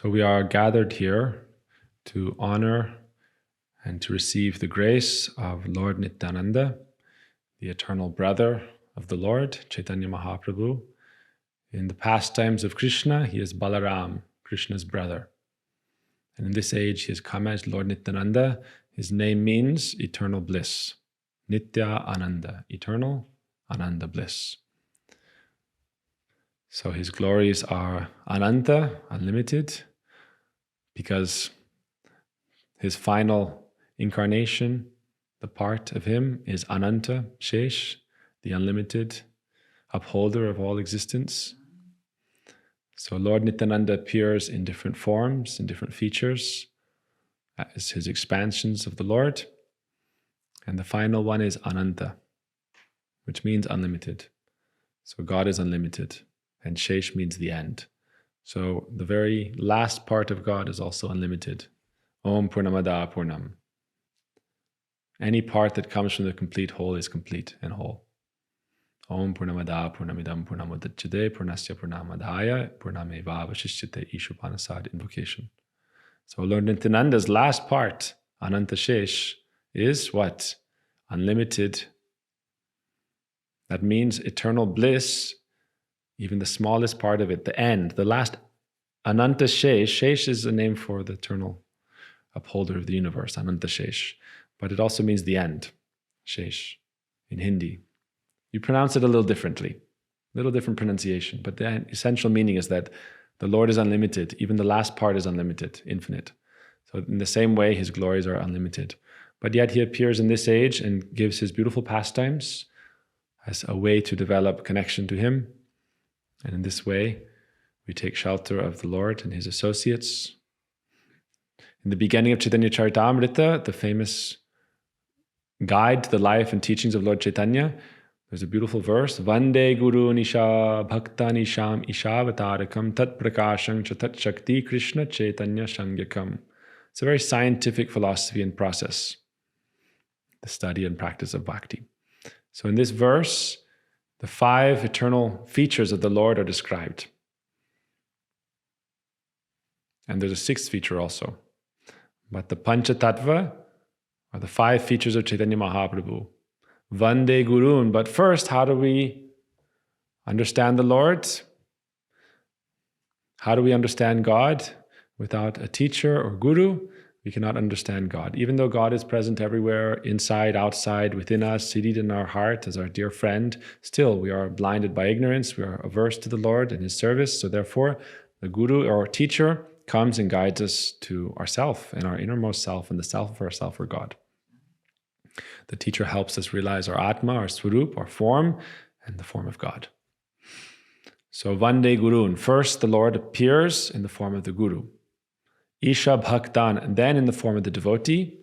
So we are gathered here to honor and to receive the grace of Lord Nityananda, the eternal brother of the Lord, Chaitanya Mahaprabhu. In the pastimes of Krishna, he is Balaram, Krishna's brother. And in this age, he has come as Lord Nityananda. His name means eternal bliss. Nitya Ananda, eternal Ananda bliss. So his glories are Ananta, unlimited, because his final incarnation, the part of him, is Ananta, Shesh, the unlimited upholder of all existence. So Lord Nityananda appears in different forms, in different features, as his expansions of the Lord. And the final one is Ananta, which means unlimited. So God is unlimited, and Shesh means the end. So the very last part of God is also unlimited. Om Purnamada Purnam. Any part that comes from the complete whole is complete and whole. Om Purnamada Purnamidam Purnamudachyate Purnasya Purnamadhaya Purnameva Vashishyate Ishupanasad invocation. So Lord Nityananda's last part, Ananta Shesh, is what? Unlimited. That means eternal bliss, even the smallest part of it, the end, the last Ananta Shesh. Shesh is a name for the eternal upholder of the universe, Ananta Shesh. But it also means the end, Shesh, in Hindi. You pronounce it a little differently, a little different pronunciation, but the essential meaning is that the Lord is unlimited. Even the last part is unlimited, infinite. So in the same way, his glories are unlimited. But yet he appears in this age and gives his beautiful pastimes as a way to develop connection to him. And in this way, we take shelter of the Lord and his associates. In the beginning of Chaitanya Charitamrita, the famous guide to the life and teachings of Lord Chaitanya, there's a beautiful verse, Vande Guru Nisha Bhakta Nisham Ishavatarikam Tat Prakasham Chatat Shakti Krishna Chaitanya Shangyakam. It's a very scientific philosophy and process, the study and practice of bhakti. So in this verse, the 5 eternal features of the Lord are described. And there's a 6th feature also. But the Pancha Tattva are the 5 features of Chaitanya Mahaprabhu. Vande Gurun. But first, how do we understand the Lord? How do we understand God? Without a teacher or guru, we cannot understand God. Even though God is present everywhere, inside, outside, within us, seated in our heart as our dear friend, still we are blinded by ignorance. We are averse to the Lord and his service. So therefore, the guru or teacher comes and guides us to ourself and our innermost self and the self of ourself or God. The teacher helps us realize our Atma, our Swarup, our form, and the form of God. So Vande Gurun. First, the Lord appears in the form of the Guru. Isha Bhaktan, and then in the form of the devotee.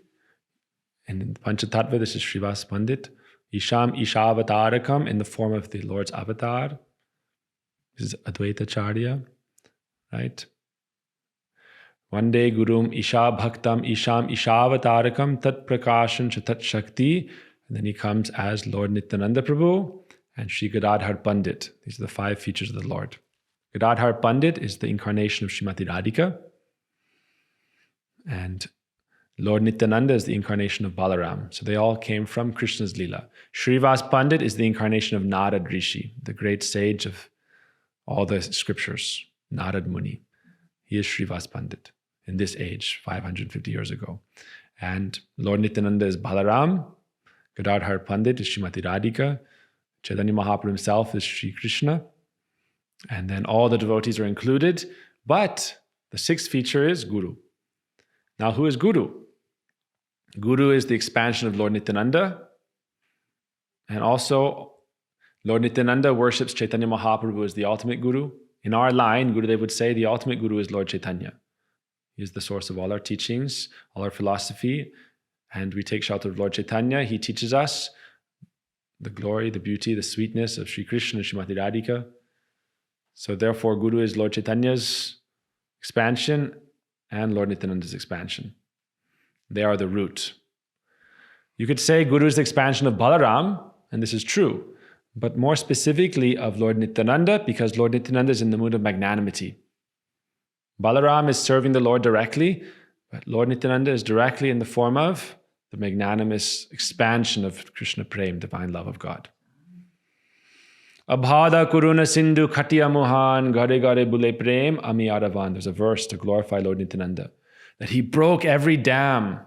And in Panchatattva, this is Srivas Pandit. Isham Ishavatarakam, in the form of the Lord's avatar. This is Advaita Charya, right? Vande Gurum Isha Bhaktam Isham Ishavatarakam Tat Prakasham Chatat Shakti. And then he comes as Lord Nityananda Prabhu and Sri Gadadhar Pandit. These are the 5 features of the Lord. Gadadhar Pandit is the incarnation of Srimati Radhika. And Lord Nityananda is the incarnation of Balaram. So they all came from Krishna's Leela. Srivas Pandit is the incarnation of Narad Rishi, the great sage of all the scriptures, Narad Muni. He is Srivas Pandit in this age, 550 years ago. And Lord Nityananda is Balaram. Gadadhar Pandit is Srimati Radhika. Chaitanya Mahaprabhu himself is Sri Krishna. And then all the devotees are included. But the 6th feature is Guru. Now, who is Guru? Guru is the expansion of Lord Nityananda. And also, Lord Nityananda worships Chaitanya Mahaprabhu as the ultimate Guru. In our line, Gurudev would say the ultimate Guru is Lord Chaitanya. He is the source of all our teachings, all our philosophy. And we take shelter of Lord Chaitanya. He teaches us the glory, the beauty, the sweetness of Sri Krishna and Srimati Radhika. So therefore, Guru is Lord Chaitanya's expansion and Lord Nityananda's expansion. They are the root. You could say Guru is the expansion of Balaram, and this is true, but more specifically of Lord Nityananda, because Lord Nityananda is in the mood of magnanimity. Balaram is serving the Lord directly, but Lord Nityananda is directly in the form of the magnanimous expansion of Krishna Prem, divine love of God. Abhada kuruna sindhu khatiya mohan gare gare bule prem ami aravan. There's a verse to glorify Lord Nityananda, that he broke every dam,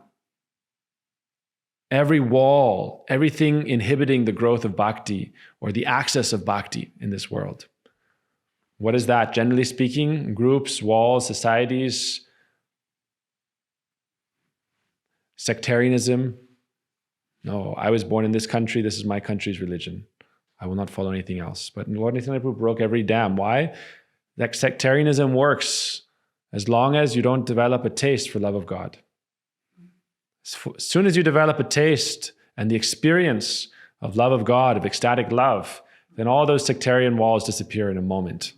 every wall, everything inhibiting the growth of bhakti or the access of bhakti in this world. What is that? Generally speaking, groups, walls, societies, sectarianism. No, I was born in this country. This is my country's religion. I will not follow anything else. But Lord Nityananda Prabhu broke every dam. Why? That sectarianism works as long as you don't develop a taste for love of God. As soon as you develop a taste and the experience of love of God, of ecstatic love, then all those sectarian walls disappear in a moment.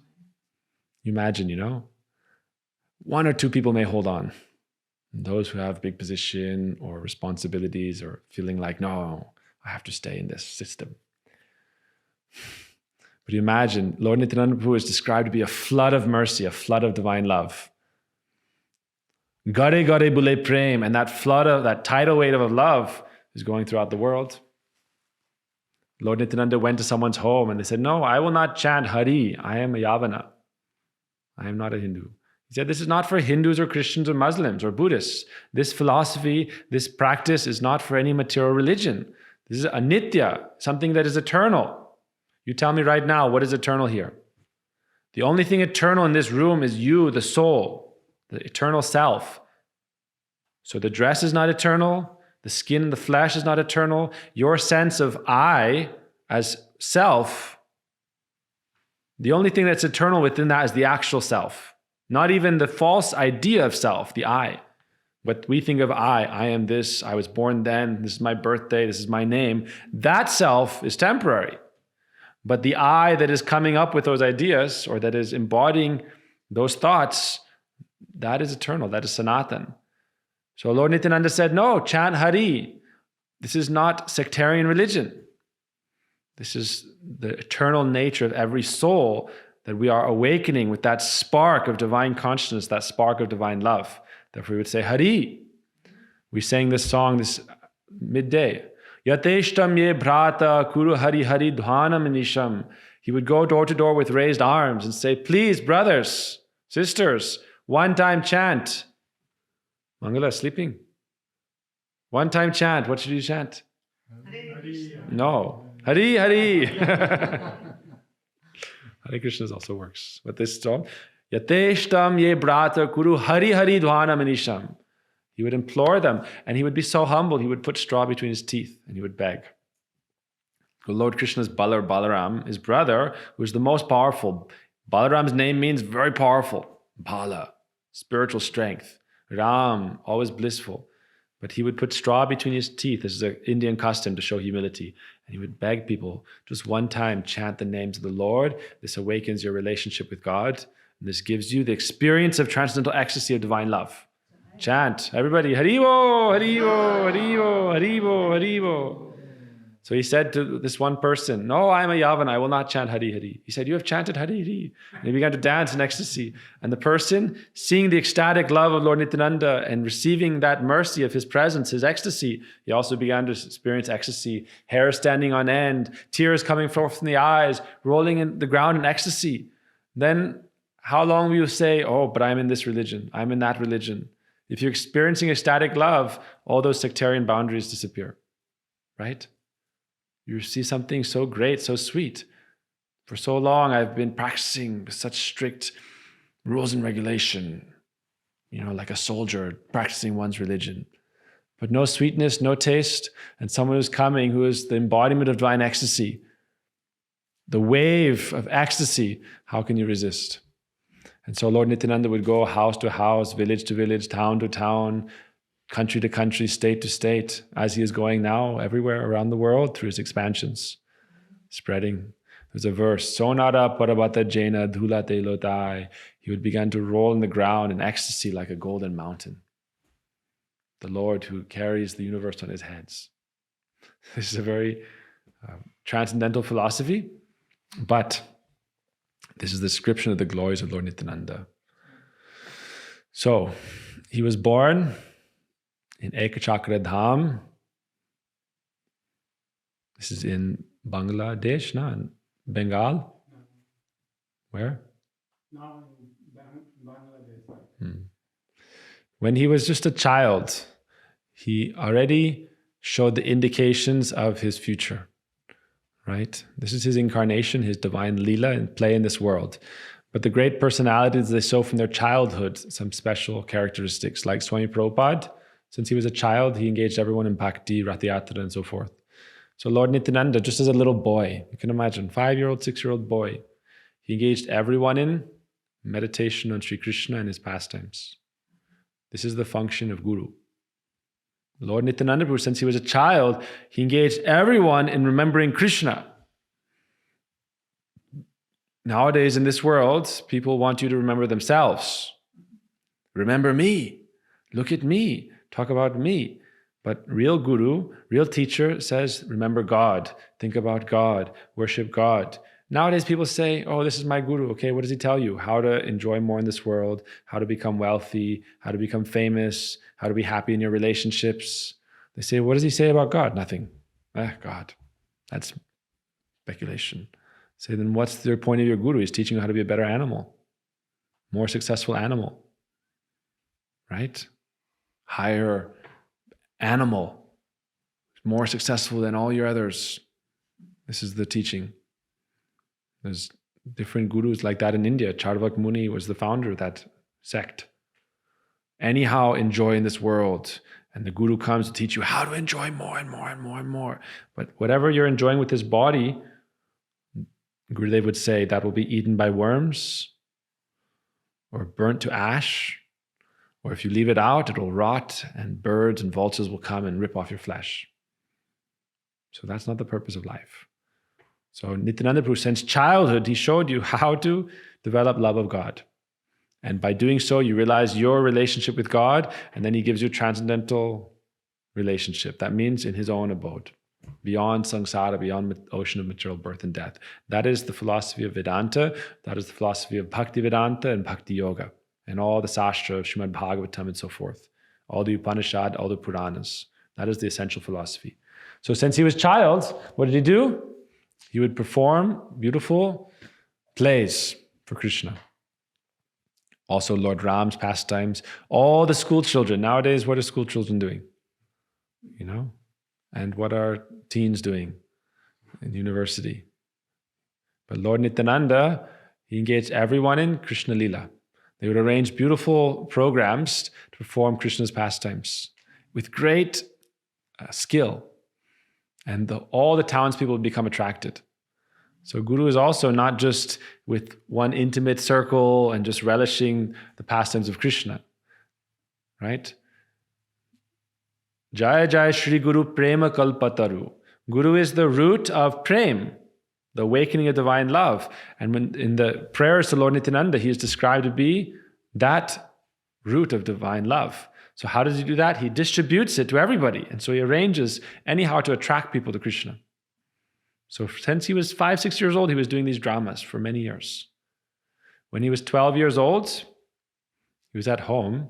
You imagine, one or two people may hold on. Those who have big position or responsibilities or feeling like, no, I have to stay in this system. But you imagine, Lord Nityananda Prabhu is described to be a flood of mercy, a flood of divine love. Gare gare bule prem, and that flood of, that tidal wave of love is going throughout the world. Lord Nityananda went to someone's home and they said, no, I will not chant Hari. I am a Yavana. I am not a Hindu. He said, this is not for Hindus or Christians or Muslims or Buddhists. This philosophy, this practice is not for any material religion. This is a nitya, something that is eternal. You tell me right now, what is eternal here? The only thing eternal in this room is you, the soul, the eternal self. So the dress is not eternal. The skin and the flesh is not eternal. Your sense of I as self, the only thing that's eternal within that is the actual self. Not even the false idea of self, the I. What we think of I am this, I was born then, this is my birthday, this is my name. That self is temporary. But the I that is coming up with those ideas or that is embodying those thoughts, that is eternal, that is Sanatan. So Lord Nityananda said, no, chant Hari. This is not sectarian religion. This is the eternal nature of every soul that we are awakening with that spark of divine consciousness, that spark of divine love. Therefore we would say Hari. We sang this song this midday. Yateshtam ye bhrata kuru hari hari dhwanam nisham. He would go door to door with raised arms and say, please, brothers, sisters, one time chant. Mangala, sleeping? One time chant. What should you chant? Hari. No. Hari, Hari. Hare Krishna also works. But this song, Yateshtam ye brata kuru hari hari dhwana manisham. He would implore them, and he would be so humble, he would put straw between his teeth, and he would beg. Lord Krishna's Balaram, his brother, who is the most powerful. Balaram's name means very powerful. Bala, spiritual strength. Ram, always blissful. But he would put straw between his teeth. This is an Indian custom to show humility. And he would beg people, just one time, chant the names of the Lord. This awakens your relationship with God. And this gives you the experience of transcendental ecstasy of divine love. Chant, everybody, Haribo, Haribo, Haribo, Haribo, Haribo. So he said to this one person, no, I am a Yavan, I will not chant Hari Hari. He said, you have chanted Hari Hari. And he began to dance in ecstasy. And the person, seeing the ecstatic love of Lord Nityananda and receiving that mercy of his presence, his ecstasy, he also began to experience ecstasy, hair standing on end, tears coming forth from the eyes, rolling in the ground in ecstasy. Then how long will you say, oh, but I'm in this religion, I'm in that religion? If you're experiencing ecstatic love, all those sectarian boundaries disappear, right? You see something so great, so sweet. For so long, I've been practicing such strict rules and regulation, like a soldier practicing one's religion. But no sweetness, no taste, and someone who's coming, who is the embodiment of divine ecstasy, the wave of ecstasy, how can you resist? And so Lord Nityananda would go house to house, village to village, town to town, country to country, state to state, as he is going now everywhere around the world through his expansions, spreading. There's a verse, Sonara parabata jena dhulate lotai. He would begin to roll in the ground in ecstasy like a golden mountain. The Lord who carries the universe on his heads. This is a very transcendental philosophy, but this is the description of the glories of Lord Nityananda. So, he was born in Ekachakra Dham. This is in Bangladesh, no? In Bengal? Where? Now in Bangladesh. When he was just a child, he already showed the indications of his future, right? This is his incarnation, his divine lila and play in this world. But the great personalities, they show from their childhood some special characteristics, like Swami Prabhupada. Since he was a child, he engaged everyone in bhakti, rathayatra, and so forth. So Lord Nityananda, just as a little boy, you can imagine, 5-year-old, 6-year-old boy, he engaged everyone in meditation on Sri Krishna and his pastimes. This is the function of Guru. Lord Nityananda Prabhu, since he was a child, he engaged everyone in remembering Krishna. Nowadays in this world, people want you to remember themselves. Remember me. Look at me. Talk about me. But real guru, real teacher says, remember God. Think about God. Worship God. Nowadays people say, oh, this is my guru. Okay, what does he tell you? How to enjoy more in this world, how to become wealthy, how to become famous, how to be happy in your relationships. They say, what does he say about God? Nothing. God. That's speculation. Say, then what's the point of your guru? He's teaching you how to be a better animal, more successful animal, right? Higher animal, more successful than all your others. This is the teaching. There's different gurus like that in India. Charvak Muni was the founder of that sect. Anyhow, enjoy in this world. And the guru comes to teach you how to enjoy more and more and more and more. But whatever you're enjoying with his body, Gurudev would say that will be eaten by worms or burnt to ash. Or if you leave it out, it will rot and birds and vultures will come and rip off your flesh. So that's not the purpose of life. So Nityananda Prabhu, since childhood, he showed you how to develop love of God. And by doing so, you realize your relationship with God, and then he gives you transcendental relationship. That means in his own abode, beyond samsara, beyond the ocean of material birth and death. That is the philosophy of Vedanta. That is the philosophy of Bhakti Vedanta and Bhakti Yoga, and all the Sastra of Srimad Bhagavatam and so forth. All the Upanishad, all the Puranas. That is the essential philosophy. So since he was a child, what did he do? He would perform beautiful plays for Krishna. Also Lord Ram's pastimes. All the school children. Nowadays, what are school children doing? You know? And what are teens doing in university? But Lord Nityananda, he engaged everyone in Krishna Lila. They would arrange beautiful programs to perform Krishna's pastimes with great skill. And all the townspeople would become attracted. So Guru is also not just with one intimate circle and just relishing the pastimes of Krishna, right? Jaya Jaya Shri Guru Prema Kalpataru. Guru is the root of prem, the awakening of divine love. And when in the prayers to Lord Nityananda, he is described to be that root of divine love. So how does he do that? He distributes it to everybody. And so he arranges anyhow to attract people to Krishna. So since he was 5, 6 years old, he was doing these dramas for many years. When he was 12 years old, he was at home,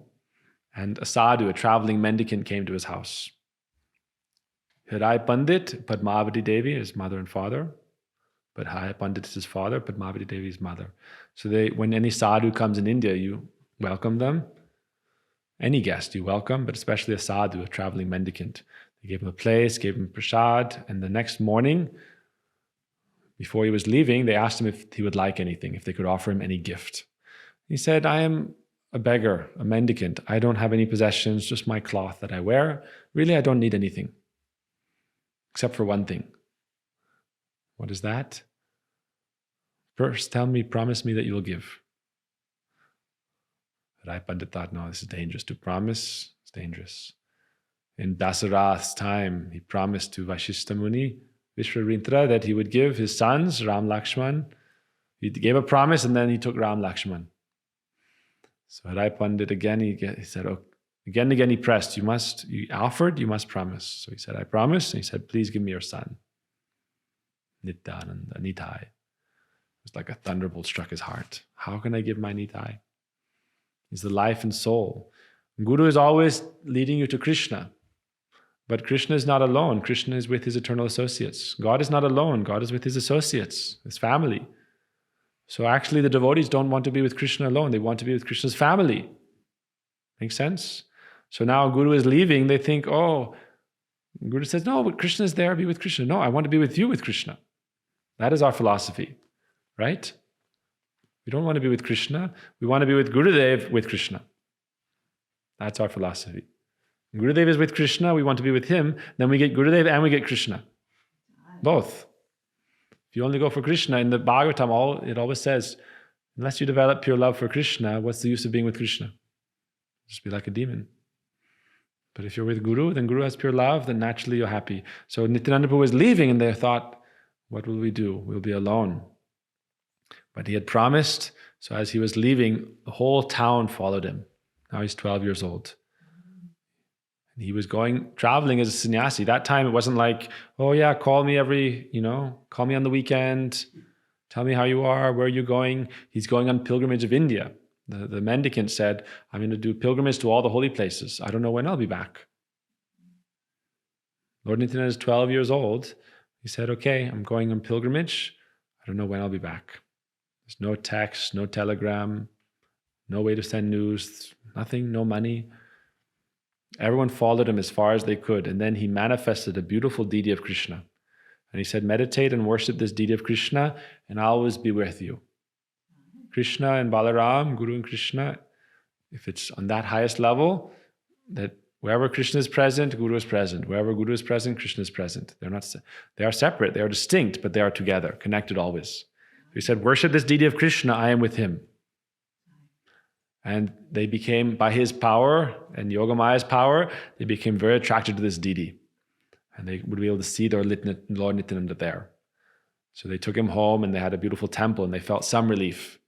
and a sadhu, a traveling mendicant, came to his house. Hirai Pandit, Padmavati Devi, his mother and father. But Hirai Pandit is his father, Padmavati Devi is mother. So when any sadhu comes in India, you welcome them. Any guest you welcome, but especially a sadhu, a traveling mendicant. They gave him a place, gave him prasad, and the next morning, before he was leaving, they asked him if he would like anything, if they could offer him any gift. He said, I am a beggar, a mendicant. I don't have any possessions, just my cloth that I wear. Really, I don't need anything, except for one thing. What is that? First, promise me that you will give. Rai Pandit thought, no, this is dangerous. To promise, it's dangerous. In Dasarath's time, he promised to Vashishta Muni, Vishwarintra, that he would give his sons, Ram Lakshman. He gave a promise and then he took Ram Lakshman. So Rai Pandit again, he said, oh, again and again he pressed, you offered, you must promise. So he said, I promise. And he said, please give me your son. Nityananda, Nitai. It was like a thunderbolt struck his heart. How can I give my Nitai? He's the life and soul. Guru is always leading you to Krishna. But Krishna is not alone. Krishna is with his eternal associates. God is not alone. God is with his associates, his family. So actually the devotees don't want to be with Krishna alone. They want to be with Krishna's family. Makes sense? So now Guru is leaving. They think, oh, Guru says, no, but Krishna is there. Be with Krishna. No, I want to be with you with Krishna. That is our philosophy, right? We don't want to be with Krishna. We want to be with Gurudev with Krishna. That's our philosophy. Gurudev is with Krishna, we want to be with him, then we get Gurudev and we get Krishna. Both. If you only go for Krishna, in the Bhagavatam, it always says, unless you develop pure love for Krishna, what's the use of being with Krishna? Just be like a demon. But if you're with Guru, then Guru has pure love, then naturally you're happy. So Nityananda Prabhu was leaving and they thought, what will we do? We'll be alone. But he had promised, so as he was leaving, the whole town followed him. Now he's 12 years old. He was traveling as a sannyasi. That time it wasn't like, oh yeah, call me call me on the weekend, tell me how you are, where are you going? He's going on pilgrimage of India. The mendicant said, I'm going to do pilgrimage to all the holy places. I don't know when I'll be back. Lord Nityananda is 12 years old. He said, okay, I'm going on pilgrimage. I don't know when I'll be back. There's no text, no telegram, no way to send news, nothing, no money. Everyone followed him as far as they could, and then he manifested a beautiful deity of Krishna. And he said, meditate and worship this deity of Krishna, and I'll always be with you. Krishna and Balaram, Guru and Krishna, if it's on that highest level, that wherever Krishna is present, Guru is present. Wherever Guru is present, Krishna is present. They are separate, they are distinct, but they are together, connected always. He said, worship this deity of Krishna, I am with him. And they became, by his power and Yogamaya's power, they became very attracted to this deity. And they would be able to see their Lord Nityananda there. So they took him home and they had a beautiful temple and they felt some relief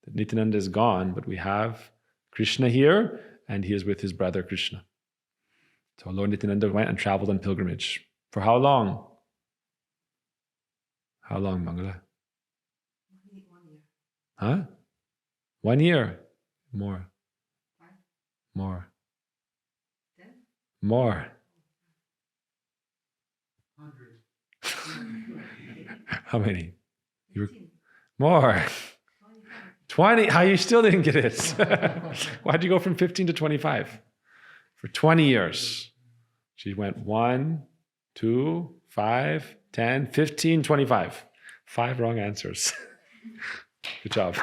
that Nityananda is gone, but we have Krishna here and he is with his brother Krishna. So Lord Nityananda went and traveled on pilgrimage. For how long? How long, Mangala? 1 year. Huh? 1 year. More. 5. More. 10. More. 100. How many? You were 15. more. 25. 20. How you still didn't get it? Why'd you go from 15 to 25? For 20 years. She went 1, 2, 5, 10, 15, 25. 5 wrong answers. Good job.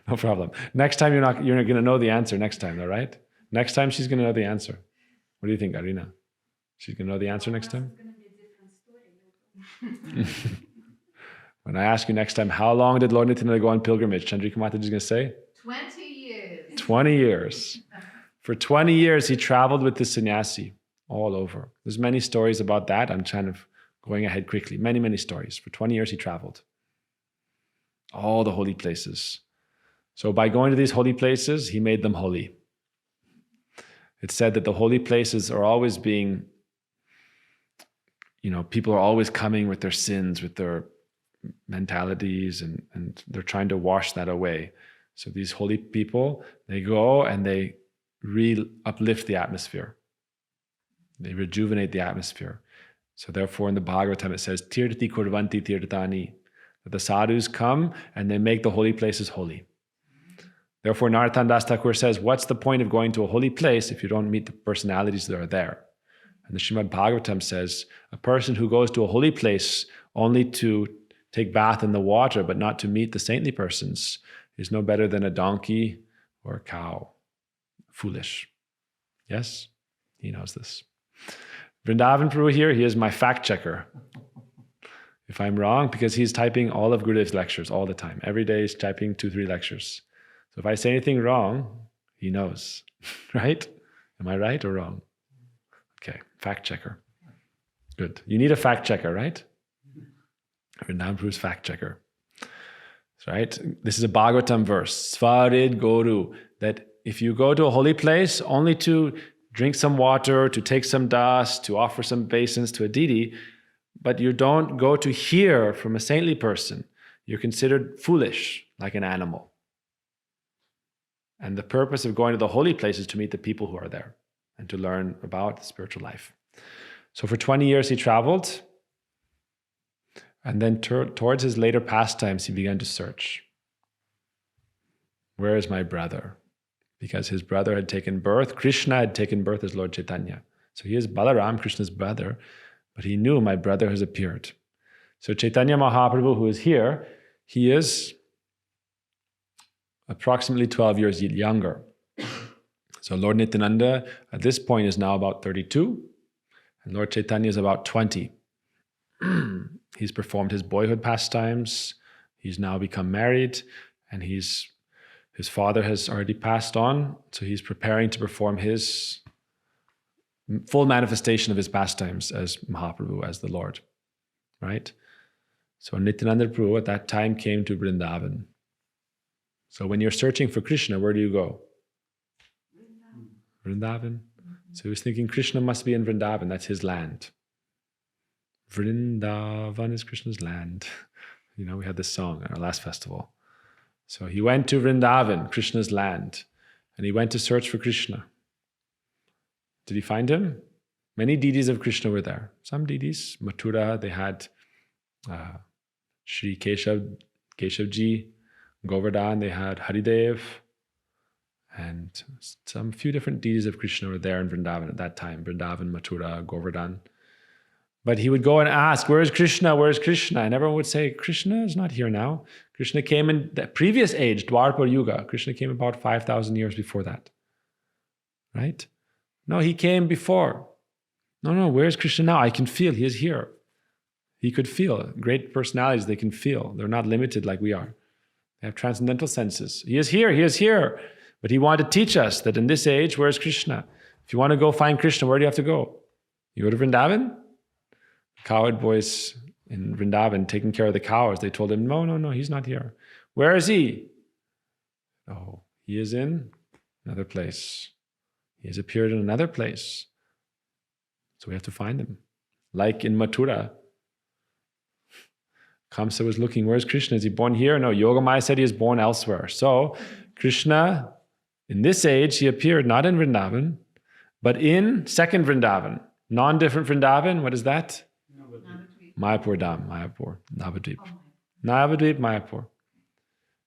No problem. Next time you're going to know the answer next time, all right? Next time she's going to know the answer. What do you think, Arina? She's going to know the answer next time? It's going to be a different story. When I ask you next time, how long did Lord Nityananda go on pilgrimage? Chandrika Mataji is going to say? 20 years. 20 years. For 20 years, he traveled with the sannyasi all over. There's many stories about that. I'm kind of going ahead quickly. Many, many stories. For 20 years, he traveled. All the holy places. So by going to these holy places, he made them holy. It's said that the holy places are always being, people are always coming with their sins, with their mentalities, and they're trying to wash that away. So these holy people, they go and they uplift the atmosphere. They rejuvenate the atmosphere. So therefore in the Bhagavatam it says, Tirthi kurvanti tirtani, that the sadhus come and they make the holy places holy. Therefore, Narottam Das Thakur says, what's the point of going to a holy place if you don't meet the personalities that are there? And the Srimad Bhagavatam says, a person who goes to a holy place only to take bath in the water, but not to meet the saintly persons, is no better than a donkey or a cow. Foolish. Yes? He knows this. Vrindavan Prabhu here, he is my fact checker. If I'm wrong, because he's typing all of Gurudev's lectures all the time. Every day he's typing 2-3 lectures. So if I say anything wrong, he knows, right? Am I right or wrong? Okay, fact checker. Good. You need a fact checker, right? Vrindavan Prabhu's fact checker. Right? This is a Bhagavatam verse. Svarid Goru. That if you go to a holy place only to drink some water, to take some dust, to offer some basins to a deity, but you don't go to hear from a saintly person, you're considered foolish, like an animal. And the purpose of going to the holy place is to meet the people who are there and to learn about spiritual life. So for 20 years he traveled. And then towards his later pastimes, he began to search. Where is my brother? Because his brother had taken birth. Krishna had taken birth as Lord Chaitanya. So he is Balaram, Krishna's brother, but he knew my brother has appeared. So Chaitanya Mahaprabhu, who is here, he is approximately 12 years younger. So Lord Nityananda at this point is now about 32, and Lord Chaitanya is about 20. He's performed his boyhood pastimes. He's now become married, and his father has already passed on, so he's preparing to perform his full manifestation of his pastimes as Mahaprabhu, as the Lord, right? So Nityananda Prabhu at that time came to Vrindavan. So when you're searching for Krishna, where do you go? Vrindavan. So he was thinking Krishna must be in Vrindavan, that's his land. Vrindavan is Krishna's land. You know, we had this song at our last festival. So he went to Vrindavan, Krishna's land, and he went to search for Krishna. Did he find him? Many deities of Krishna were there. Some deities, Mathura, they had Shri Keshavji, Govardhan, they had Haridev, and some few different deities of Krishna were there in Vrindavan at that time. Vrindavan, Mathura, Govardhan. But he would go and ask, where is Krishna? Where is Krishna? And everyone would say, Krishna is not here now. Krishna came in the previous age, Dwapara Yuga. Krishna came about 5,000 years before that. Right? No, he came before. No, where's Krishna now? I can feel he is here. He could feel. Great personalities, they can feel. They're not limited like we are. They have transcendental senses. He is here, he is here. But he wanted to teach us that in this age, where's Krishna? If you want to go find Krishna, where do you have to go? You go to Vrindavan? Cowherd boys in Vrindavan taking care of the cows, they told him, no, he's not here. Where is he? Oh, he is in another place. He has appeared in another place. So we have to find him. Like in Mathura, Kamsa was looking, where's Krishna? Is he born here? No, Yogamaya said he is born elsewhere. So Krishna, in this age, he appeared not in Vrindavan, but in second Vrindavan. Non-different Vrindavan, what is that? Mayapur Dham, Mayapur, Navadvip. Navadvip, Mayapur.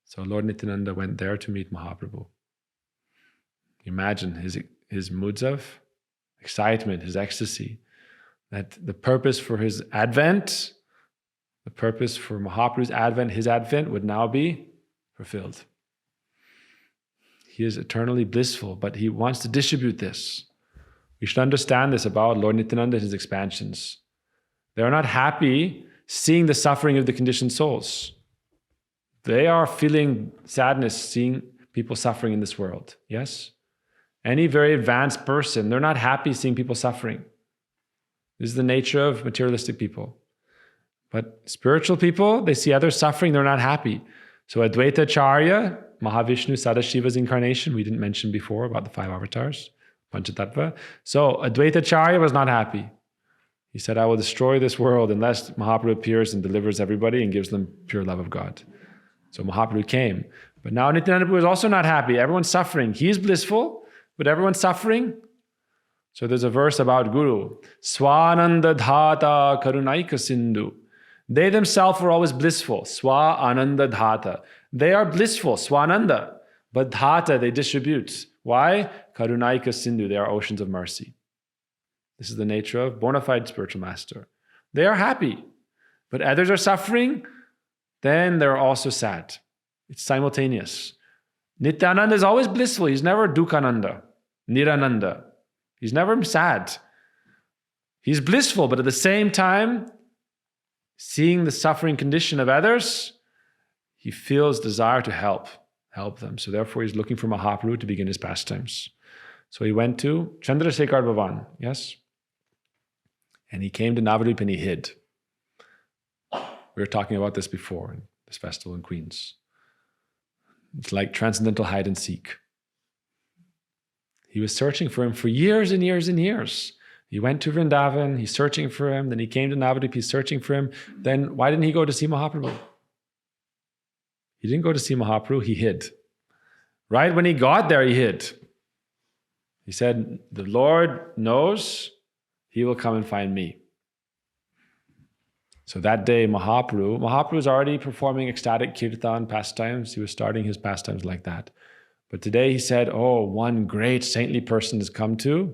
So Lord Nityananda went there to meet Mahaprabhu. Imagine his moods of excitement, his ecstasy, that the purpose for his advent, the purpose for Mahaprabhu's advent, his advent would now be fulfilled. He is eternally blissful, but he wants to distribute this. We should understand this about Lord Nityananda and his expansions. They are not happy seeing the suffering of the conditioned souls. They are feeling sadness seeing people suffering in this world. Yes? Any very advanced person, they're not happy seeing people suffering. This is the nature of materialistic people. But spiritual people, they see others suffering, they're not happy. So Advaita Acharya, Mahavishnu, Sadashiva's incarnation, we didn't mention before about the 5 avatars, Panchatattva. So Advaita Acharya was not happy. He said, I will destroy this world unless Mahaprabhu appears and delivers everybody and gives them pure love of God. So Mahaprabhu came. But now Nityananda Prabhu is also not happy. Everyone's suffering. He is blissful, but everyone's suffering. So there's a verse about Guru. Swananda dhata karunaika sindhu. They themselves were always blissful. Swa ananda dhata. They are blissful, swananda. But dhata, they distribute. Why? Karunaika sindhu. They are oceans of mercy. This is the nature of bona fide spiritual master. They are happy, but others are suffering, then they're also sad. It's simultaneous. Nityananda is always blissful. He's never Dukhananda, Nirananda. He's never sad. He's blissful, but at the same time, seeing the suffering condition of others, he feels desire to help them. So therefore, he's looking for Mahaprabhu to begin his pastimes. So he went to Chandrasekhar Bhavan, yes? And he came to Navadvip and he hid. We were talking about this before in this festival in Queens. It's like transcendental hide and seek. He was searching for him for years and years and years. He went to Vrindavan, he's searching for him. Then he came to Navadvip, he's searching for him. Then why didn't he go to see Mahaprabhu? He didn't go to see Mahaprabhu, he hid. Right when he got there, he hid. He said, the Lord knows he will come and find me. So that day, Mahaprabhu was already performing ecstatic kirtan pastimes. He was starting his pastimes like that. But today he said, oh, one great saintly person has come to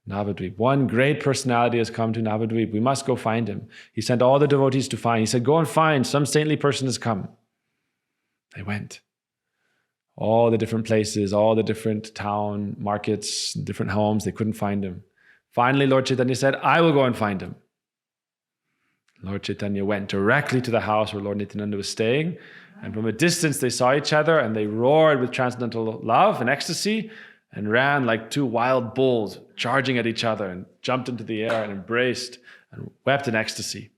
Navadvip. One great personality has come to Navadvip. We must go find him. He sent all the devotees to find. He said, go and find, some saintly person has come. They went. All the different places, all the different town, markets, different homes, they couldn't find him. Finally, Lord Chaitanya said, I will go and find him. Lord Chaitanya went directly to the house where Lord Nityananda was staying, and from a distance they saw each other and they roared with transcendental love and ecstasy and ran like two wild bulls charging at each other and jumped into the air and embraced and wept in ecstasy.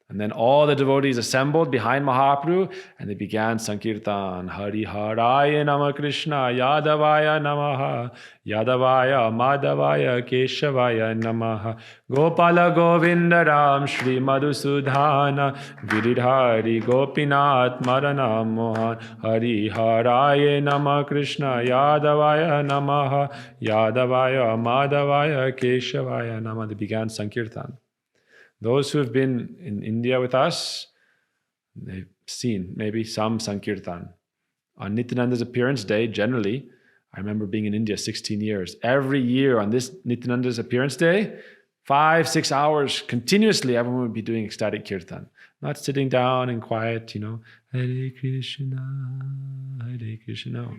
And then all the devotees assembled behind Mahaprabhu and they began Sankirtan. Hari Haraya Nama Krishna Yadavaya Namaha Yadavaya Madhavaya Keshavaya Namaha Gopala Govinda Ram Shri Madhusudhana Giridhari Gopinath Marana Mohan Hari Haraya Nama Krishna Yadavaya Namaha Yadavaya Madhavaya Keshavaya Namaha. They began Sankirtan. Those who have been in India with us, they've seen maybe some Sankirtan. On Nityananda's appearance day, generally, I remember being in India 16 years. Every year on this Nityananda's appearance day, 5-6 hours continuously, everyone would be doing ecstatic kirtan. Not sitting down and quiet, Hare Krishna, Hare Krishna. No.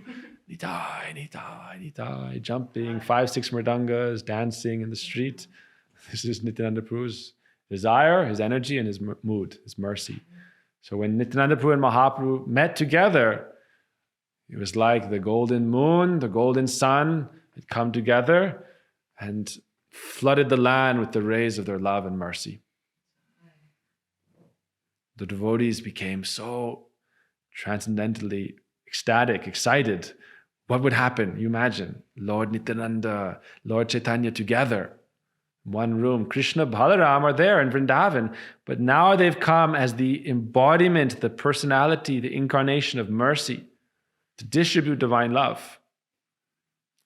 Nitai, Nitai, Nitai, jumping, 5-6 mridangas, dancing in the street. This is Nityananda Prabhu's desire, his energy, and his mood, his mercy. So when Nityananda Prabhu and Mahaprabhu met together, it was like the golden moon, the golden sun had come together and flooded the land with the rays of their love and mercy. The devotees became so transcendentally ecstatic, excited. What would happen? You imagine, Lord Nityananda, Lord Chaitanya together. One room, Krishna, Balaram are there in Vrindavan, but now they've come as the embodiment, the personality, the incarnation of mercy to distribute divine love.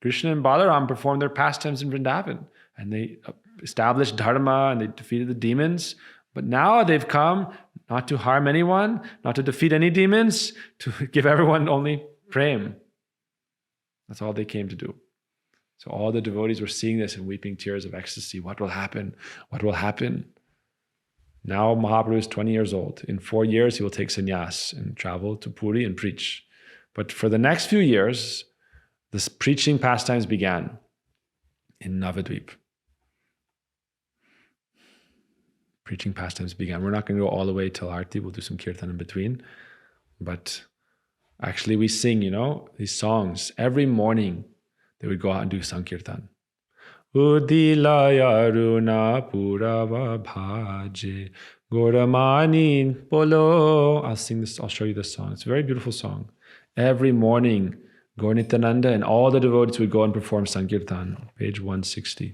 Krishna and Balaram performed their pastimes in Vrindavan and they established dharma and they defeated the demons, but now they've come not to harm anyone, not to defeat any demons, to give everyone only prem. That's all they came to do. So all the devotees were seeing this and weeping tears of ecstasy. What will happen? What will happen? Now Mahaprabhu is 20 years old. In 4 years, he will take sannyas and travel to Puri and preach. But for the next few years, this preaching pastimes began in Navadvip. Preaching pastimes began. We're not going to go all the way till Arti. We'll do some kirtan in between. But actually we sing, these songs every morning. They would go out and do Sankirtan. Udilaya runa purava bhaje goramani polo. I'll sing this, I'll show you this song. It's a very beautiful song. Every morning, Gaura Nityananda and all the devotees would go and perform Sankirtan. Page 160.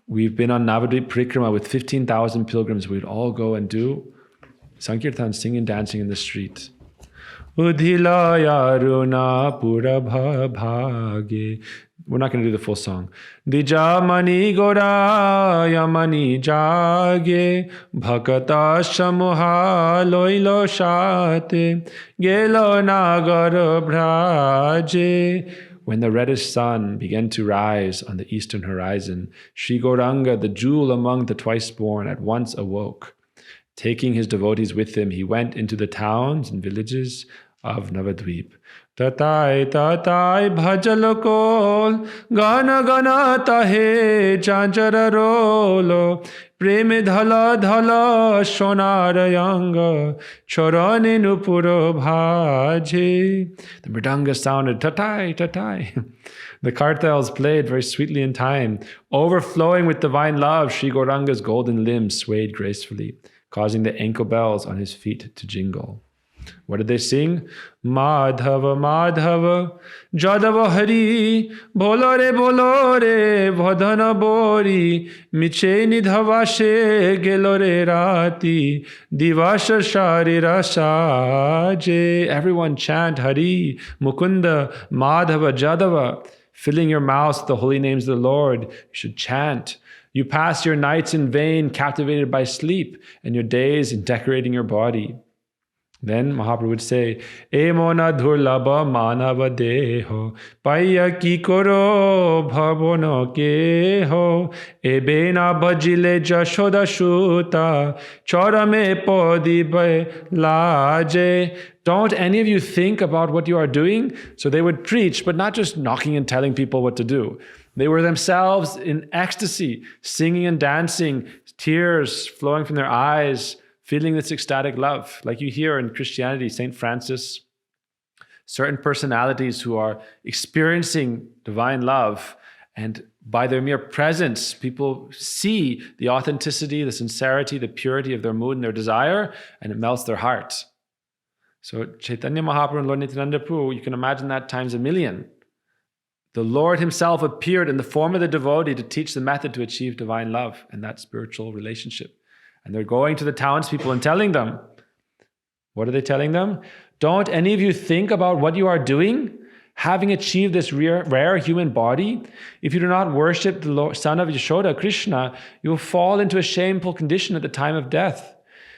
We've been on Navadvip Parikrama with 15,000 pilgrims. We'd all go and do Sankirtan, singing and dancing in the street. Udhilaya runa purabha bhage. We're not going to do the full song. Dijamani gora yamani jage bhakata shamuha loilo shate gelo nagar bhraje. When the reddish sun began to rise on the eastern horizon, Sri Gauranga, the jewel among the twice born, at once awoke. Taking his devotees with him, he went into the towns and villages of Navadvip. Tatai tatai bhajalokol gana gana tahe janjara rolo preme dhala dhala shonarayanga chorane nupuro bhaje. The mridanga sounded tatai tatai. The kartals played very sweetly in time. Overflowing with divine love, Sri Gauranga's golden limbs swayed gracefully, causing the ankle bells on his feet to jingle. What did they sing? Madhava, Madhava, Jadava Hari, Bolo re, Vadhana Bori, Miche Nidhavashe, Gelore Rati, Divasha Shari Rasaje. Everyone chant Hari, Mukunda, Madhava, Jadava, filling your mouths with the holy names of the Lord. You should chant. You pass your nights in vain, captivated by sleep, and your days in decorating your body. Then Mahaprabhu would say, Emona dhurlabha manava deho, paya ki koro bhavono keho, ebena bhajile jashoda shuta, chorame podibe laje. Don't any of you think about what you are doing? So they would preach, but not just knocking and telling people what to do. They were themselves in ecstasy, singing and dancing, tears flowing from their eyes, feeling this ecstatic love. Like you hear in Christianity, St. Francis, certain personalities who are experiencing divine love, and by their mere presence, people see the authenticity, the sincerity, the purity of their mood and their desire, and it melts their heart. So Chaitanya Mahaprabhu and Lord Nityananda Prabhu, you can imagine that times a million. The Lord himself appeared in the form of the devotee to teach the method to achieve divine love and that spiritual relationship. And they're going to the townspeople and telling them, what are they telling them? Don't any of you think about what you are doing? Having achieved this rare human body, if you do not worship the son of Yashoda, Krishna, you will fall into a shameful condition at the time of death.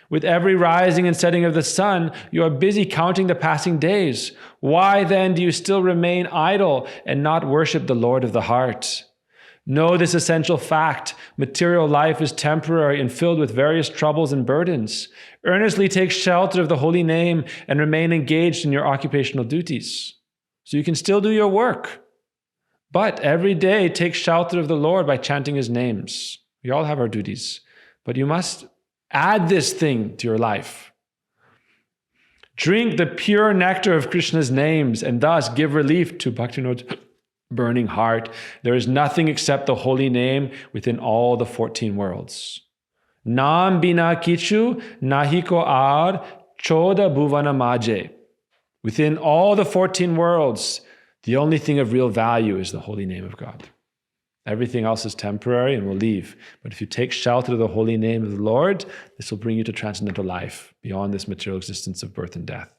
With every rising and setting of the sun, you are busy counting the passing days. Why then do you still remain idle and not worship the Lord of the heart? Know this essential fact: material life is temporary and filled with various troubles and burdens. Earnestly take shelter of the holy name and remain engaged in your occupational duties. So you can still do your work, but every day take shelter of the Lord by chanting his names. We all have our duties, but you must add this thing to your life. Drink the pure nectar of Krishna's names and thus give relief to Bhaktivinoda's burning heart. There is nothing except the holy name within all the 14 worlds. Nam bina kichu nahiko ar choda bhuvana maje. Within all the 14 worlds, the only thing of real value is the holy name of God. Everything else is temporary and will leave. But if you take shelter of the holy name of the Lord, this will bring you to transcendental life beyond this material existence of birth and death.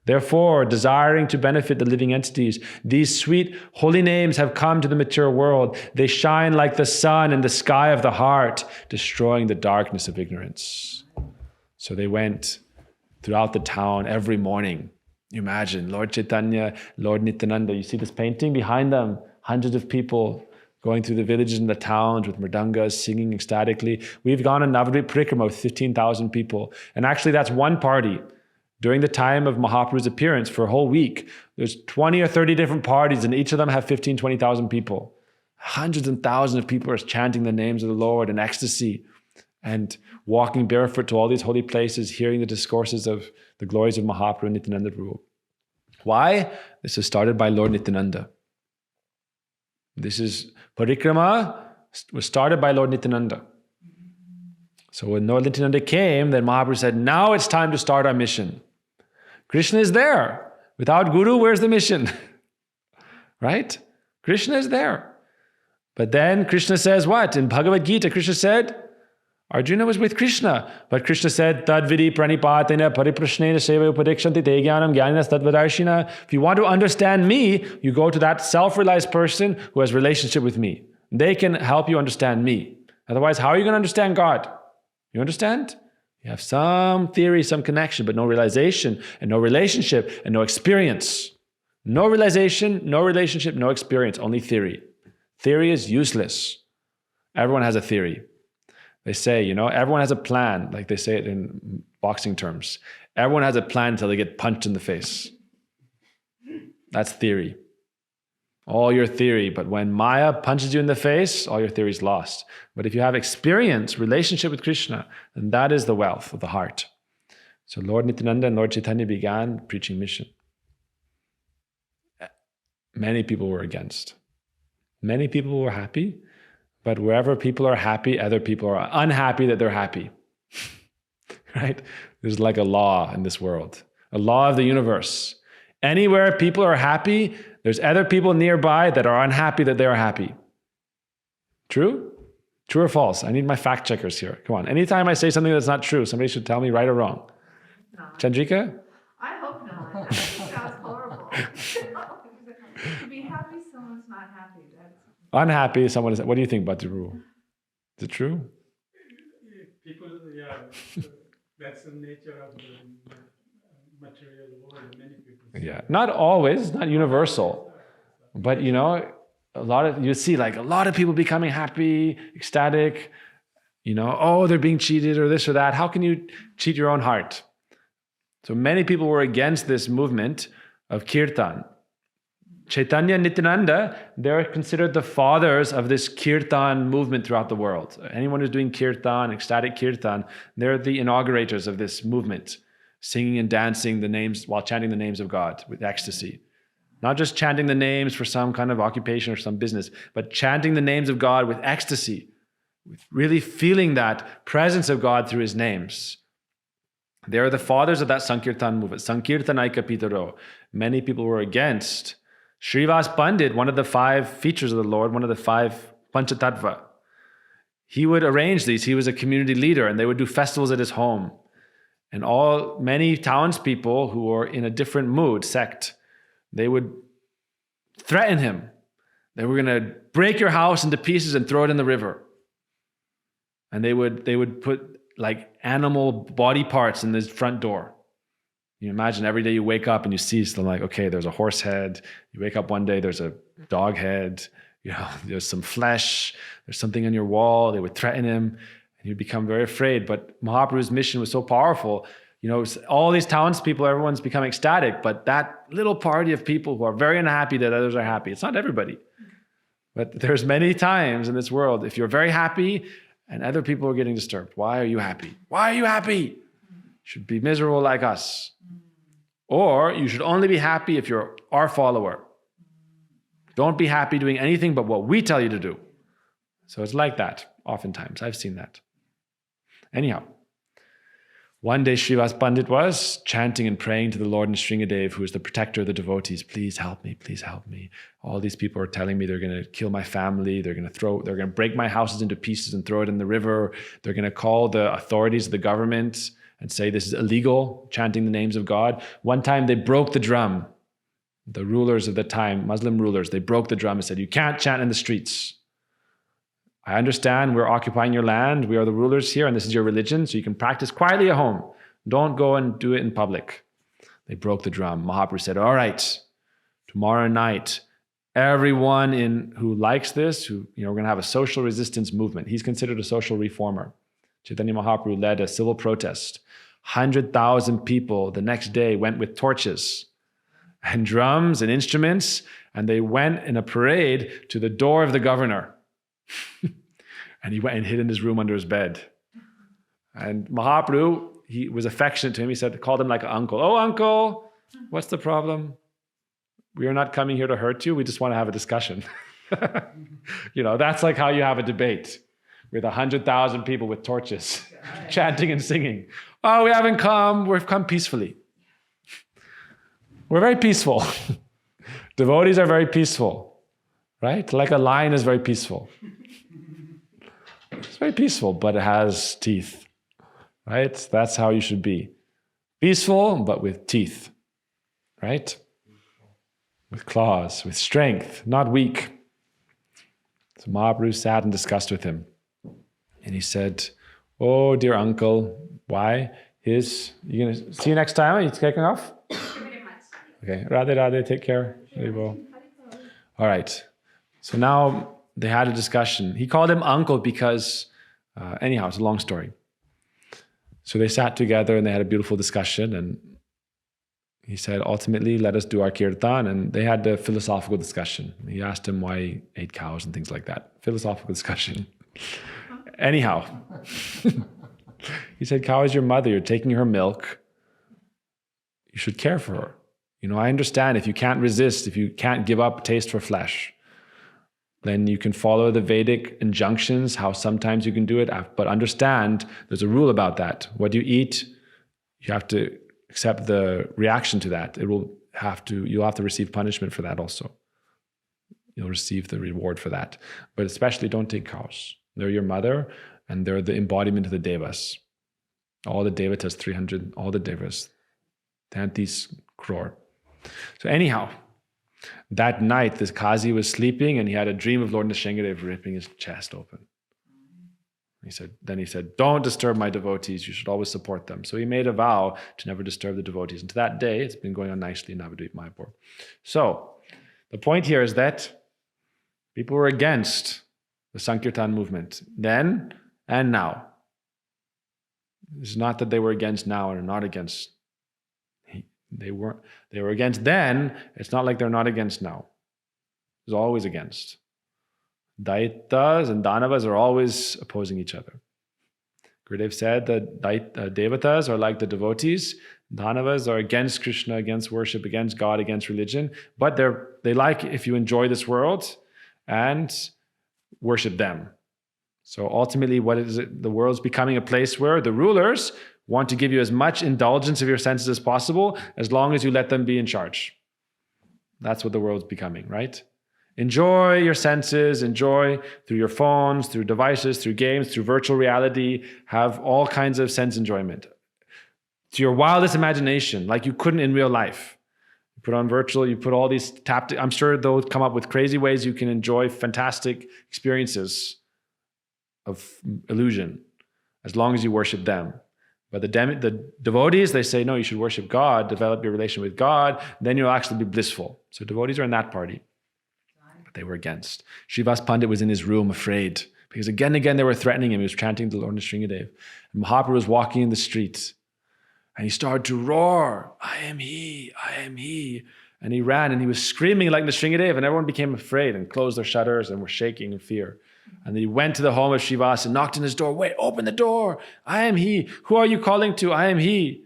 Therefore, desiring to benefit the living entities, these sweet holy names have come to the material world. They shine like the sun in the sky of the heart, destroying the darkness of ignorance. So they went throughout the town every morning. You imagine Lord Chaitanya, Lord Nityananda, you see this painting behind them, hundreds of people going through the villages and the towns with mridangas, singing ecstatically. We've gone on Navadvip Parikrama with 15,000 people. And actually that's one party. During the time of Mahaprabhu's appearance for a whole week, there's 20 or 30 different parties and each of them have 15, 20,000 people. Hundreds and thousands of people are chanting the names of the Lord in ecstasy and walking barefoot to all these holy places, hearing the discourses of the glories of Mahaprabhu and Nityananda Prabhu. Why? This is started by Lord Nityananda. This is Parikrama was started by Lord Nityananda. So when Lord Nityananda came, then Mahaprabhu said, now it's time to start our mission. Krishna is there. Without Guru, where's the mission? Right? Krishna is there. But then Krishna says what? In Bhagavad Gita, Krishna said, Arjuna was with Krishna. But Krishna said, Tadvidi pranipatena pariprashnena seva upadikshanti te jnanam jnaninas tadvadarshina. If you want to understand me, you go to that self-realized person who has relationship with me. They can help you understand me. Otherwise, how are you going to understand God? You understand? You have some theory, some connection, but no realization and no relationship and no experience. No realization, no relationship, no experience, only theory. Theory is useless. Everyone has a theory. They say, everyone has a plan, like they say it in boxing terms. Everyone has a plan until they get punched in the face. That's theory. All your theory, but when Maya punches you in the face, all your theory is lost. But if you have experience, relationship with Krishna, then that is the wealth of the heart. So Lord Nityananda and Lord Chaitanya began preaching mission. Many people were against. Many people were happy, but wherever people are happy, other people are unhappy that they're happy. Right? There's like a law in this world. a law of the universe. Anywhere people are happy, there's other people nearby that are unhappy that they are happy. True? True or false? I need my fact checkers here. Come on. Anytime I say something that's not true, somebody should tell me right or wrong. No. Chandrika? I hope not. I think that's horrible. To be happy, someone's not happy. That's Unhappy, someone is. What do you think about the rule? Is it true? People, that's the nature of the material world. Many people. Yeah. Not always, not universal. But you see like a lot of people becoming happy, ecstatic, oh, they're being cheated or this or that. How can you cheat your own heart? So many people were against this movement of Kirtan. Chaitanya, Nityananda, they're considered the fathers of this Kirtan movement throughout the world. Anyone who's doing Kirtan, ecstatic Kirtan, they're the inaugurators of this movement, singing and dancing the names while chanting the names of God with ecstasy. Not just chanting the names for some kind of occupation or some business, but chanting the names of God with ecstasy, with really feeling that presence of God through his names. They're the fathers of that Sankirtan movement. Sankirtanaika pitaro. Many people were against. Srivas Pandit, one of the 5 features of the Lord, one of the 5 Panchatattva, he would arrange these. He was a community leader, and they would do festivals at his home. And many townspeople who were in a different mood, sect, they would threaten him. They were going to break your house into pieces and throw it in the river. And they would put like animal body parts in this front door. You imagine every day you wake up and you see something like, okay, there's a horse head. You wake up one day, there's a dog head. There's some flesh. There's something on your wall. They would threaten him, and he'd become very afraid. But Mahaprabhu's mission was so powerful. All these townspeople, everyone's becoming ecstatic, but that little party of people who are very unhappy that others are happy. It's not everybody. But there's many times in this world, if you're very happy and other people are getting disturbed, why are you happy? Why are you happy? You should be miserable like us. Or you should only be happy if you're our follower. Don't be happy doing anything but what we tell you to do. So it's like that, oftentimes. I've seen that. Anyhow, one day Srivas Pandit was chanting and praying to the Lord Nrsingadev, who is the protector of the devotees. Please help me, please help me. All these people are telling me they're going to kill my family. They're going to break my houses into pieces and throw it in the river. They're going to call the authorities of the government and say this is illegal, chanting the names of God. One time they broke the drum. The rulers of the time, Muslim rulers, they broke the drum and said, you can't chant in the streets. I understand we're occupying your land. We are the rulers here and this is your religion, so you can practice quietly at home. Don't go and do it in public. They broke the drum. Mahaprabhu said, all right, tomorrow night, everyone who likes this, we're going to have a social resistance movement. He's considered a social reformer. Chaitanya Mahaprabhu led a civil protest. 100,000 people the next day went with torches and drums and instruments, and they went in a parade to the door of the governor. And he went and hid in his room under his bed. And Mahaprabhu, he was affectionate to him. He called him like an uncle. Oh, uncle, what's the problem? We are not coming here to hurt you. We just want to have a discussion. That's like how you have a debate with 100,000 people with torches, chanting and singing. Oh, we haven't come. We've come peacefully. We're very peaceful. Devotees are very peaceful, right? Like a lion is very peaceful. It's very peaceful, but it has teeth, right? That's how you should be. Peaceful, but with teeth, right? With claws, with strength, not weak. So Mahaprabhu sat and discussed with him. And he said, oh, dear uncle, why? You going to see you next time? Are you taking off? pretty much. Okay. Radhe, Radhe, take care. All right. So now they had a discussion. He called him uncle because, anyhow, it's a long story. So they sat together and they had a beautiful discussion. And he said, ultimately, let us do our kirtan. And they had a philosophical discussion. He asked him why he ate cows and things like that. Philosophical discussion. Anyhow, he said, cow is your mother. You're taking her milk. You should care for her. I understand if you can't resist, if you can't give up taste for flesh, then you can follow the Vedic injunctions, how sometimes you can do it. But understand, there's a rule about that. What you eat, you have to accept the reaction to that, you'll have to receive punishment for that also. You'll receive the reward for that. But especially don't take cows. They're your mother, and they're the embodiment of the devas. All the devatas, 300, all the devas, 33 crore. So anyhow, that night, this Kazi was sleeping, and he had a dream of Lord Nityananda ripping his chest open. He said, don't disturb my devotees. You should always support them. So he made a vow to never disturb the devotees. And to that day, it's been going on nicely in Navadvip Mayapur. So the point here is that people were against the Sankirtan movement then and now. It's not that they were against now and are not against. They were against then. It's not like they're not against now. It's always against. Daitas and Danavas are always opposing each other. Gurudev said that Devatas are like the devotees. Danavas are against Krishna, against worship, against God, against religion. But they like if you enjoy this world and worship them. So ultimately, what is it? The world's becoming a place where the rulers want to give you as much indulgence of your senses as possible, as long as you let them be in charge. That's what the world's becoming, right? Enjoy your senses, enjoy through your phones, through devices, through games, through virtual reality, have all kinds of sense enjoyment. To your wildest imagination, like you couldn't in real life. You put on virtual, you put all these I'm sure they'll come up with crazy ways you can enjoy fantastic experiences of illusion, as long as you worship them. But the devotees, they say, no, you should worship God, develop your relation with God, then you'll actually be blissful. So devotees are in that party. But they were against. Srivas Pandit was in his room afraid, because again and again they were threatening him. He was chanting the Lord Nityananda. And Mahaprabhu was walking in the streets, and he started to roar, I am he, I am he. And he ran, and he was screaming like Nityananda, and everyone became afraid and closed their shutters and were shaking in fear. And then he went to the home of Srivas and knocked on his door. Wait, open the door. I am he. Who are you calling to? I am he.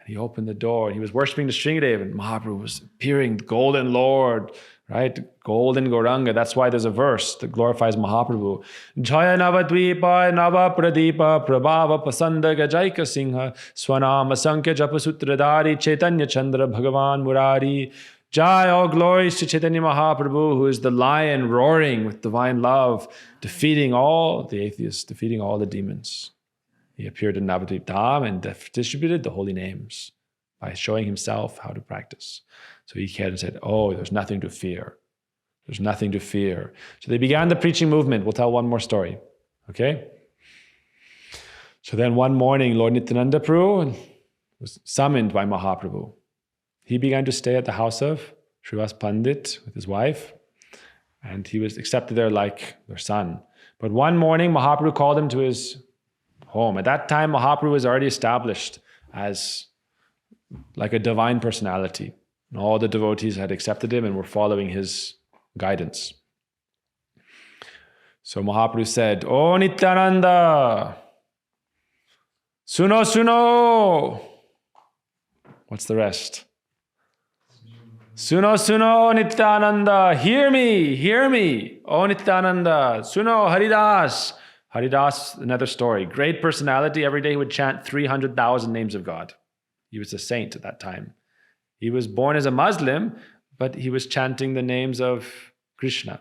And he opened the door, and he was worshiping the Sringadev, and Mahaprabhu was appearing, the golden Lord, right? Golden Gauranga. That's why there's a verse that glorifies Mahaprabhu. Jaya Navadvipa Nava Pradipa Prabhava Pasanda Gajaika Singha Swanama Sankya Japasutradari Chaitanya Chandra Bhagavan Murari. Jai, all glories to Chaitanya Mahaprabhu, who is the lion roaring with divine love, defeating all the atheists, defeating all the demons. He appeared in Navadvip Dham and distributed the holy names by showing himself how to practice. So he came and said, oh, there's nothing to fear. There's nothing to fear. So they began the preaching movement. We'll tell one more story, okay? So then one morning, Lord Nityananda Prabhu was summoned by Mahaprabhu. He began to stay at the house of Srivas Pandit with his wife, and he was accepted there like their son. But one morning, Mahaprabhu called him to his home. At that time, Mahaprabhu was already established as like a divine personality. And all the devotees had accepted him and were following his guidance. So Mahaprabhu said, "O Nityananda, suno suno." What's the rest? Suno suno Nityananda, hear me, O Nityananda, suno Haridas. Haridas, another story. Great personality. Every day he would chant 300,000 names of God. He was a saint at that time. He was born as a Muslim, but he was chanting the names of Krishna.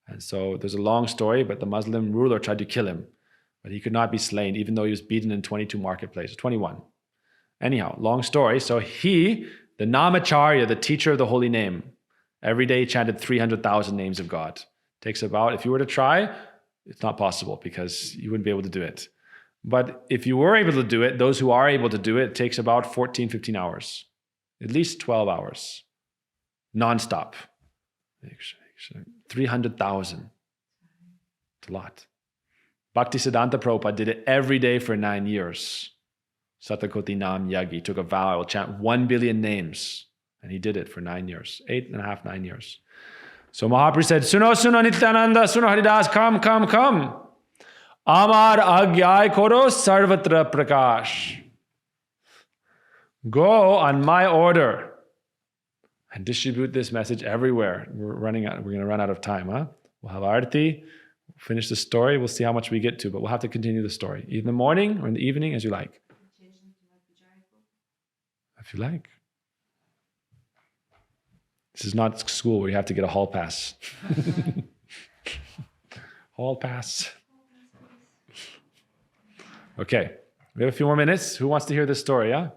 And so there's a long story, but the Muslim ruler tried to kill him. But he could not be slain, even though he was beaten in 22 marketplaces, 21. Anyhow, long story. So he, the Namacharya, the teacher of the holy name, every day chanted 300,000 names of God. Takes about, if you were to try, it's not possible because you wouldn't be able to do it. But if you were able to do it, those who are able to do it, takes about 14, 15 hours. At least 12 hours. Non-stop. 300,000. It's a lot. Bhaktisiddhanta Prabhupada did it every day for 9 years. Satakoti Nam Yagi took a vow, I will chant 1 billion names. And he did it for 9 years. 8.5, 9 years. So Mahaprabhu said, Suno, Suno Nityananda, Suno Haridas, come. Amar Agyai Koro Sarvatra Prakash. Go on my order and distribute this message everywhere. We're going to run out of time, huh? We'll have Arti, finish the story. We'll see how much we get to, but we'll have to continue the story. Either in the morning or in the evening, as you like. if you like. This is not school where you have to get a hall pass. Hall pass. Okay, we have a few more minutes. Who wants to hear this story, yeah?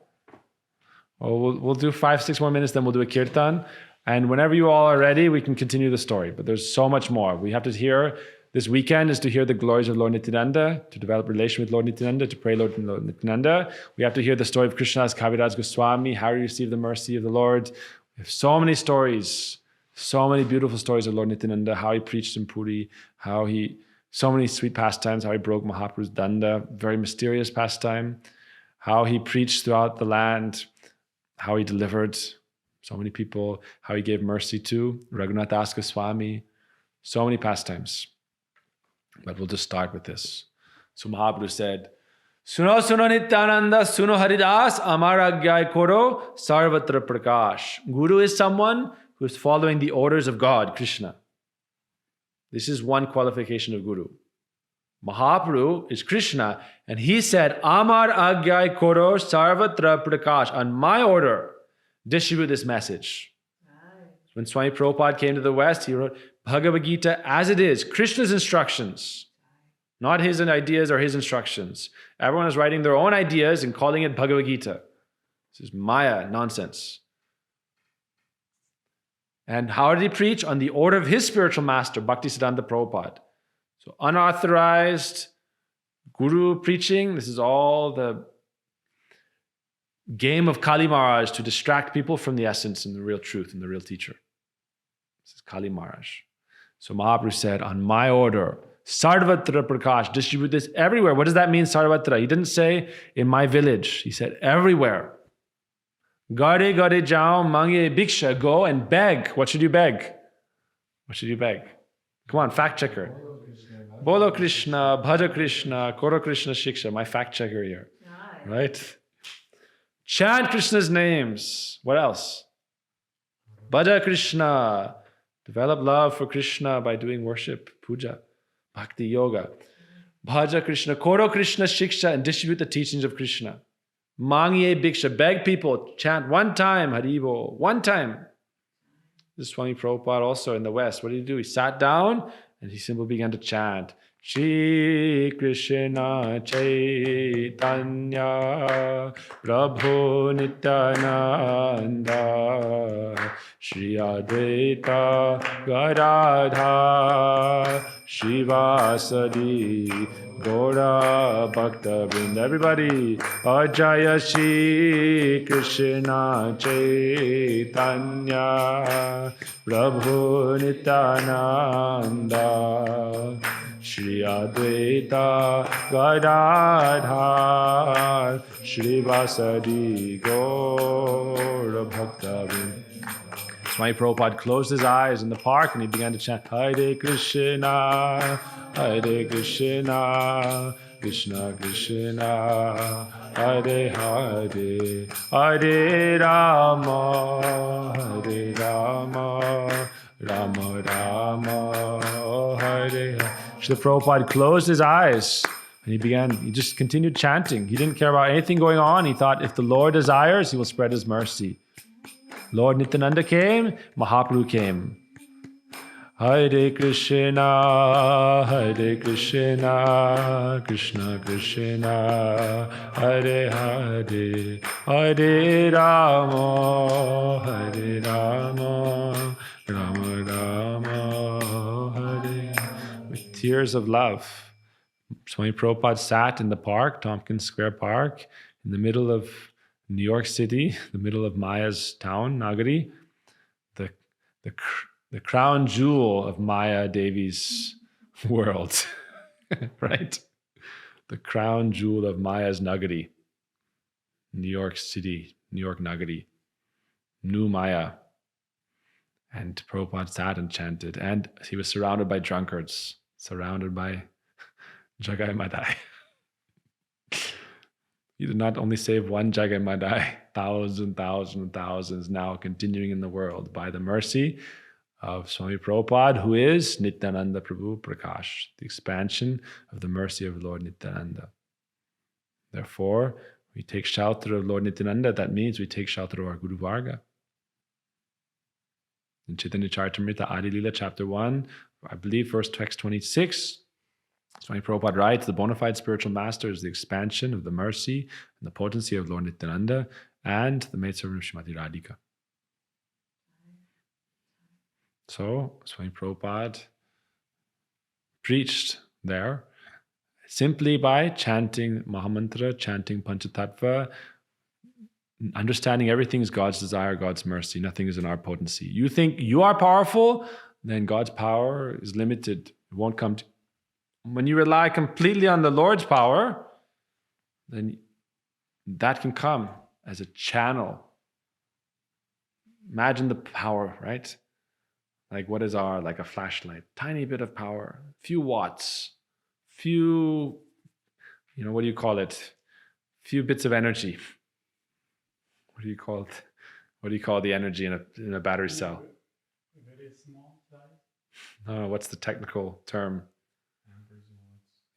Well, we'll do 5-6 more minutes, then we'll do a kirtan. And whenever you all are ready, we can continue the story. But there's so much more. We have to hear, this weekend is to hear the glories of Lord Nityananda, to develop relation with Lord Nityananda, to pray Lord Nityananda. We have to hear the story of Krishna's Kaviraj Goswami, how he received the mercy of the Lord. We have so many stories, so many beautiful stories of Lord Nityananda, how he preached in Puri, so many sweet pastimes, how he broke Mahaprabhu's danda, very mysterious pastime, how he preached throughout the land, how he delivered so many people, how he gave mercy to Raghunath Das Goswami, so many pastimes. But we'll just start with this. So Mahaprabhu said, Suno suno Nityananda, suno Haridas, amar agyai koro, sarvatra prakash. Guru is someone who is following the orders of God, Krishna. This is one qualification of Guru. Mahaprabhu is Krishna, and he said, Amar agyai koro sarvatra prakash. On my order, distribute this message. Nice. When Swami Prabhupada came to the West, he wrote Bhagavad Gita as it is, Krishna's instructions, not his ideas or his instructions. Everyone is writing their own ideas and calling it Bhagavad Gita. This is Maya, nonsense. And how did he preach? On the order of his spiritual master, Bhaktisiddhanta Prabhupada. So unauthorized guru preaching, this is all the game of Kali Maharaj to distract people from the essence and the real truth and the real teacher. This is Kali Maharaj. So Mahaprabhu said, on my order, Sarvatra Prakash, distribute this everywhere. What does that mean, Sarvatra? He didn't say in my village. He said everywhere. Gare gare jao mange bhiksha, go and beg. What should you beg? What should you beg? Come on, fact checker. Bolo Krishna, Bhaja Krishna, Koro Krishna Shiksha, my fact checker here. Nice. Right? Chant Krishna's names. What else? Bhaja Krishna. Develop love for Krishna by doing worship, puja, bhakti yoga. Bhaja Krishna, Koro Krishna Shiksha, and distribute the teachings of Krishna. Mangye Bhiksha, beg people, chant one time, Haribo, one time. This is Swami Prabhupada also in the West. What did he do? He sat down and he simply began to chant. Shri Krishna Chaitanya Prabhu Nityananda Shri Advaita Gadadha Shivasadi Gaura Bhakta Bandhav. Everybody, Ajaya Shri Krishna Chaitanya Prabhu Nityananda Shri Advaita Gadadha Shri Vasadi Gaura Bhakta Bandhav. Swami Prabhupada closed his eyes in the park and he began to chant Hare Krishna, Hare Krishna, Krishna Krishna, Hare Hare, Hare Rama, Hare Rama, Rama Rama, Hare Hare. Srila Prabhupada closed his eyes and he just continued chanting. He didn't care about anything going on. He thought if the Lord desires, he will spread his mercy. Lord Nityananda came, Mahaprabhu came. Hare Krishna, Hare Krishna, Krishna Krishna, Hare Hare, Hare Rama, Hare Rama, Rama Rama, Hare. With tears of love, Swami Prabhupada sat in the park, Tompkins Square Park, in the middle of New York City, the middle of Maya's town, Nagari, the crown jewel of Maya Devi's world, right? The crown jewel of Maya's Nagari, New York City, New York Nagari, New Maya. And Prabhupada sat and chanted, and he was surrounded by drunkards, surrounded by Jagai Madai. He did not only save one Jagai Madai, thousands now continuing in the world by the mercy of Swami Prabhupada, who is Nityananda Prabhu Prakash, the expansion of the mercy of Lord Nityananda. Therefore, We take shelter of Lord Nityananda. That means we take shelter of our Guru Varga. In Chaitanya Charitamrita Adi Lila, chapter 1, I believe verse text 26, Swami Prabhupada writes, the bona fide spiritual master is the expansion of the mercy and the potency of Lord Nityananda and the maidservant of Srimati Radhika. So, Swami Prabhupada preached there simply by chanting Mahamantra, chanting Panchatattva, understanding everything is God's desire, God's mercy, nothing is in our potency. You think you are powerful, then God's power is limited. It won't come to. When you rely completely on the Lord's power, then that can come as a channel. Imagine the power, right? Like what is like a flashlight? Tiny bit of power, few watts, few, what do you call it? Few bits of energy. What do you call it? What do you call the energy in a battery cell? Very small size. No, what's the technical term?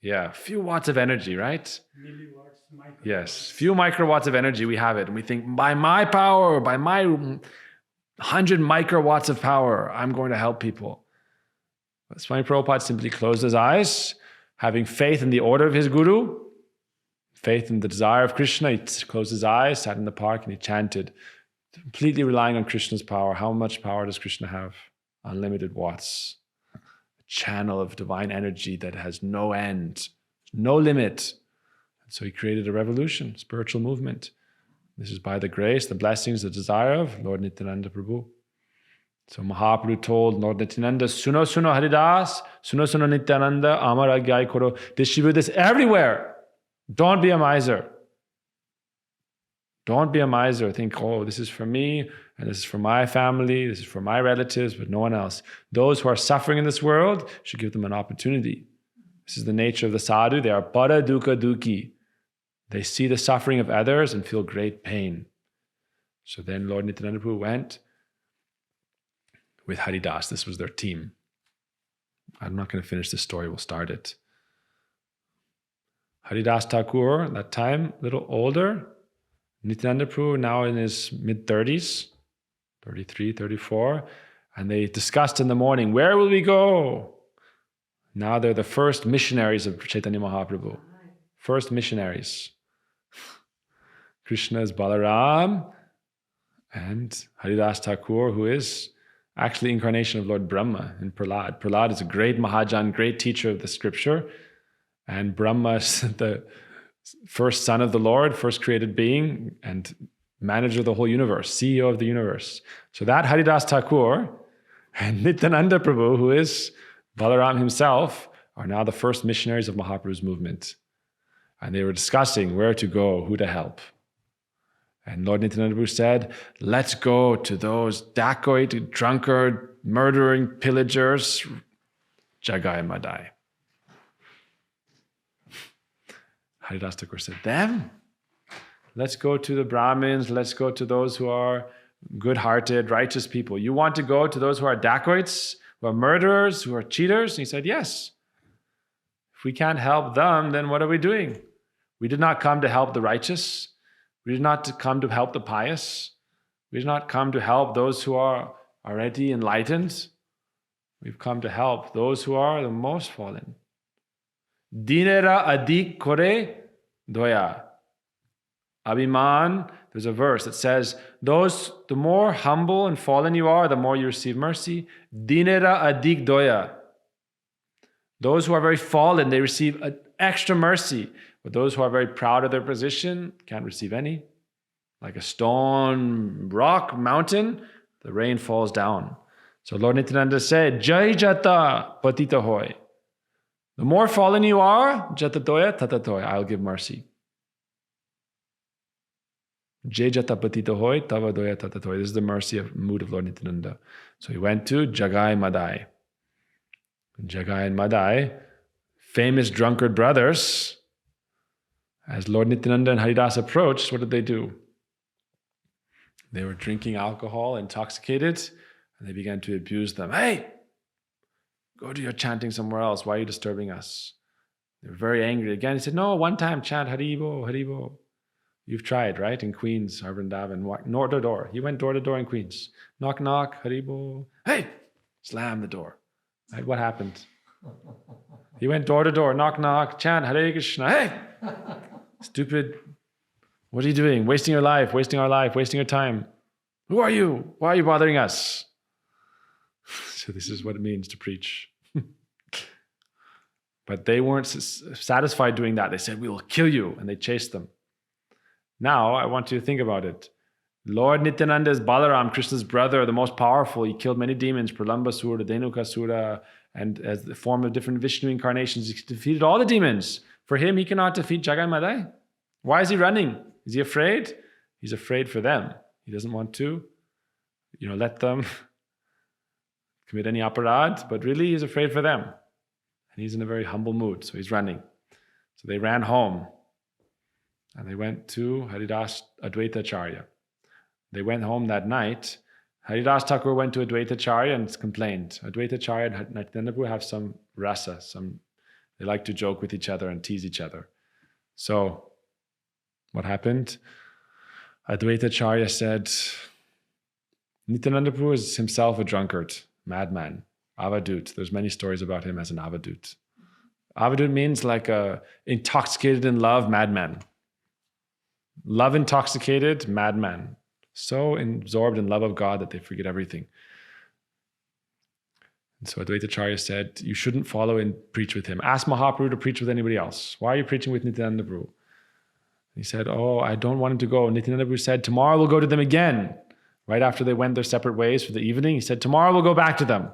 Yeah, few watts of energy, right? Milliwatts, microwatts. Yes, few microwatts of energy, we have it. And we think, by my power, by my 100 microwatts of power, I'm going to help people. But Swami Prabhupada simply closed his eyes, having faith in the order of his Guru, faith in the desire of Krishna. He closed his eyes, sat in the park, and he chanted, completely relying on Krishna's power. How much power does Krishna have? Unlimited watts. Channel of divine energy that has no end, no limit. And so he created a revolution, spiritual movement. This is by the grace, the blessings, the desire of Lord Nityananda Prabhu. So Mahaprabhu told Lord Nityananda, Suno Suno Haridas, Suno Suno Nityananda, Amar Agyai Koro. Distribute this everywhere. Don't be a miser. Don't be a miser. Think, oh, this is for me, and this is for my family, this is for my relatives, but no one else. Those who are suffering in this world should give them an opportunity. This is the nature of the sadhu. They are para dukkha dukhi. They see the suffering of others and feel great pain. So then Lord Nityananda Prabhu went with Haridas. This was their team. I'm not going to finish this story. We'll start it. Haridas Thakur, at that time, a little older. Nityananda Prabhu now in his mid-30s, 33, 34, and they discussed in the morning, where will we go? Now they're the first missionaries of Chaitanya Mahaprabhu. First missionaries. Krishna is Balaram, and Haridas Thakur, who is actually incarnation of Lord Brahma in Prahlad. Prahlad is a great Mahajan, great teacher of the scripture, and Brahma is the first son of the Lord, first created being, and manager of the whole universe, CEO of the universe. So that Haridas Thakur and Nityananda Prabhu, who is Balaram himself, are now the first missionaries of Mahaprabhu's movement. And they were discussing where to go, who to help. And Lord Nityananda Prabhu said, let's go to those dacoit, drunkard, murdering pillagers, Jagai Madai. Haridas Thakur said, them? Let's go to the Brahmins, let's go to those who are good-hearted, righteous people. You want to go to those who are dacoits, who are murderers, who are cheaters? And he said, yes. If we can't help them, then what are we doing? We did not come to help the righteous. We did not come to help the pious. We did not come to help those who are already enlightened. We've come to help those who are the most fallen. Dinera adik kore doya. Abhiman, there's a verse that says, the more humble and fallen you are, the more you receive mercy. Dinera adik doya. Those who are very fallen, they receive extra mercy. But those who are very proud of their position can't receive any. Like a stone, rock, mountain, the rain falls down. So Lord Nityananda said, Jai Jata Patita Hoy. The more fallen you are, Jatatoya Tatatoya, I'll give mercy. Jai Jata Patita Hoy, Tavadoya Tatatoya. This is the mercy of mood of Lord Nityananda. So he went to Jagai Madai. Jagai and Madai, famous drunkard brothers. As Lord Nityananda and Haridas approached, what did they do? They were drinking alcohol, intoxicated, and they began to abuse them. Hey, go to your chanting somewhere else. Why are you disturbing us? They were very angry. Again, he said, no, one time chant Haribo, Haribo. You've tried, right? In Queens, Vrindavan, door to door. He went door to door in Queens. Knock, knock, Haribo. Hey! Slam the door. Right? What happened? He went door to door, knock, knock, chant, Hare Krishna. Hey! Stupid. What are you doing? Wasting your life, wasting our life, wasting your time. Who are you? Why are you bothering us? So this is what it means to preach. But they weren't satisfied doing that. They said, we will kill you. And they chased them. Now, I want you to think about it. Lord Nityananda is Balaram, Krishna's brother, the most powerful. He killed many demons, Pralambasura, Dhenukasura, and as the form of different Vishnu incarnations, he defeated all the demons. For him, he cannot defeat Jagai Madai. Why is he running? Is he afraid? He's afraid for them. He doesn't want to, let them commit any aparad, but really he's afraid for them. And he's in a very humble mood, so he's running. So they ran home. And they went to Haridas Advaita Acharya. They went home that night. Haridas Thakur went to Advaita Acharya and complained. Advaita Acharya and Nityananda Prabhu have some rasa, they like to joke with each other and tease each other. So, what happened? Advaita Acharya said, Nityananda Prabhu is himself a drunkard, madman, avadut. There's many stories about him as an avadut. Avadut means like a intoxicated in love madman. Love intoxicated madman. So absorbed in love of God that they forget everything. And so Advaita Acharya said, you shouldn't follow and preach with him. Ask Mahaprabhu to preach with anybody else. Why are you preaching with Nityananda Prabhu? He said, I don't want him to go. Nityananda Prabhu said, tomorrow we'll go to them again. Right after they went their separate ways for the evening, he said, tomorrow we'll go back to them.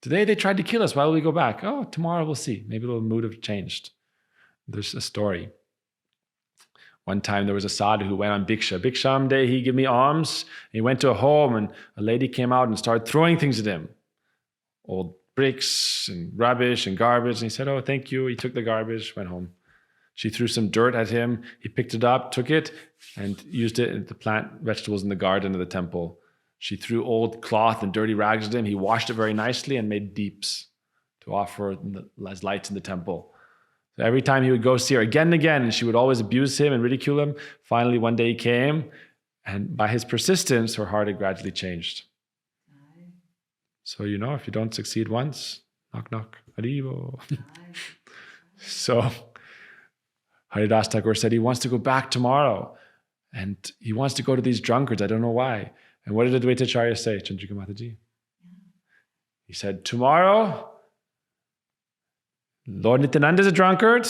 Today they tried to kill us. Why will we go back? Oh, tomorrow we'll see. Maybe the mood have changed. There's a story. One time there was a sadhu who went on Bhiksha. Bhiksham day, he give me alms. He went to a home and a lady came out and started throwing things at him. Old bricks and rubbish and garbage. And he said, oh, thank you. He took the garbage, went home. She threw some dirt at him. He picked it up, took it, and used it to plant vegetables in the garden of the temple. She threw old cloth and dirty rags at him. He washed it very nicely and made deeps to offer as lights in the temple. So every time he would go see her again and again, and she would always abuse him and ridicule him. Finally, one day he came, and by his persistence, her heart had gradually changed. So, if you don't succeed once, knock, knock, haribo. So, Haridas Thakur said he wants to go back tomorrow, and he wants to go to these drunkards. I don't know why. And what did Advaita Acharya say, Chandrika Mataji? He said, tomorrow, Lord Nityananda is a drunkard,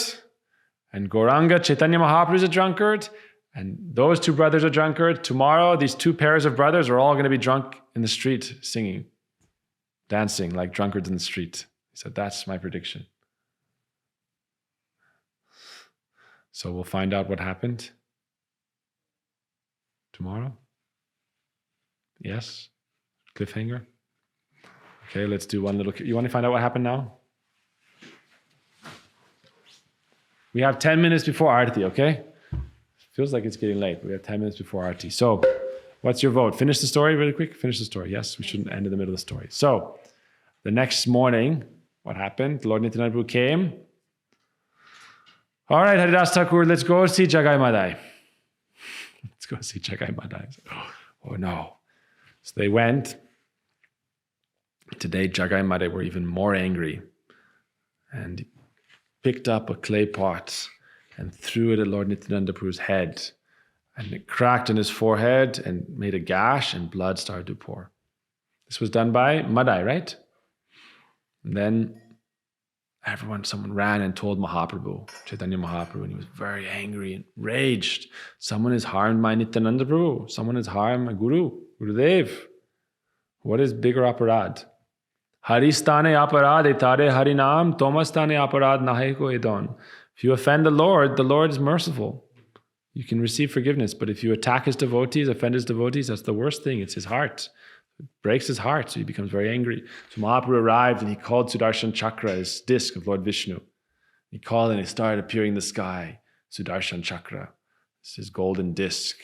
and Gauranga Chaitanya Mahaprabhu is a drunkard, and those two brothers are drunkard. Tomorrow, these two pairs of brothers are all going to be drunk in the street, singing, dancing like drunkards in the street. He said, that's my prediction. So we'll find out what happened tomorrow. Yes? Cliffhanger? Okay, let's do one little... You want to find out what happened now? We have 10 minutes before Aarti, okay? Feels like it's getting late, but we have 10 minutes before Aarti. So, what's your vote? Finish the story really quick? Finish the story. Yes, we shouldn't end in the middle of the story. So, the next morning, what happened? Lord Nityananda Prabhu came. All right, Haridas Thakur, let's go see Jagai Madai. Let's go see Jagai Madai. Oh no. So they went. Today, Jagai Madai were even more angry. And picked up a clay pot and threw it at Lord Nityananda Prabhu's head. And it cracked in his forehead and made a gash, and blood started to pour. This was done by Madai, right? And then someone ran and told Mahaprabhu, Chaitanya Mahaprabhu, and he was very angry and raged. Someone has harmed my Nityananda Prabhu. Someone has harmed my Guru, Gurudev. What is bigger aparad? Haristane aparad etare harinam, tomastane aparad nahe ko edon. If you offend the Lord is merciful. You can receive forgiveness, but if you attack his devotees, offend his devotees, that's the worst thing. It's his heart. It breaks his heart, so he becomes very angry. So Mahaprabhu arrived and he called Sudarshan Chakra, his disc of Lord Vishnu. He called and it started appearing in the sky. Sudarshan Chakra. It's his golden disc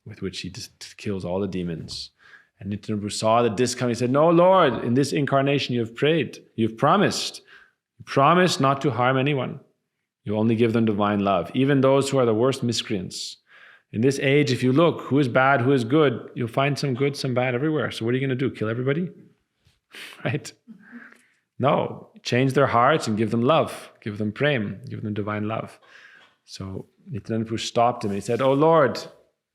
with which he kills all the demons. And Nityananda Prabhu saw the disc come. He said, no, Lord, in this incarnation you have prayed. You have promised. You promised not to harm anyone. You only give them divine love, even those who are the worst miscreants. In this age, if you look, who is bad, who is good, you'll find some good, some bad everywhere. So what are you going to do? Kill everybody? Right? No, change their hearts and give them love, give them prem, give them divine love. So Nityananda Prabhu stopped him and he said, "Oh Lord,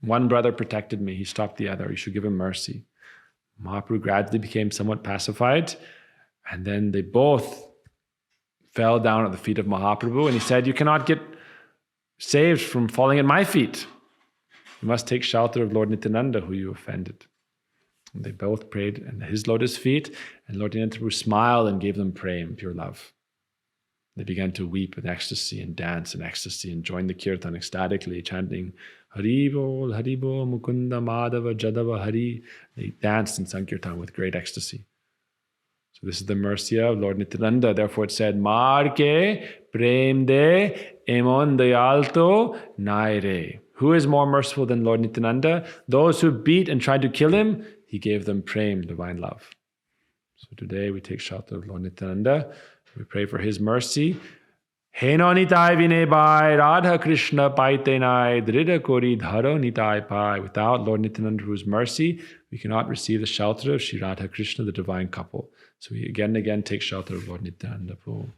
one brother protected me. He stopped the other. You should give him mercy." Mahaprabhu gradually became somewhat pacified, and then they both fell down at the feet of Mahaprabhu, and he said, "You cannot get saved from falling at my feet. You must take shelter of Lord Nityananda, who you offended." And they both prayed at his lotus feet, and Lord Nityananda Prabhu smiled and gave them prem, pure love. They began to weep in ecstasy and dance in ecstasy and join the kirtan ecstatically, chanting Hari Bol, Mukunda, Madhava, Jadava, Hari. They danced in Sankirtan with great ecstasy. So this is the mercy of Lord Nityananda. Therefore it said, Marke prem de emon dayalto naire. Who is more merciful than Lord Nityananda? Those who beat and tried to kill him, he gave them prem, divine love. So today we take shelter of Lord Nityananda. We pray for his mercy. Heno nitai vine bai, Radha Krishna paitenai, drida kori dharo nitai pai. Without Lord Nityananda Prabhu's mercy, we cannot receive the shelter of Shri Radha Krishna, the divine couple. So we again and again take shelter of Lord Nityananda Prabhu.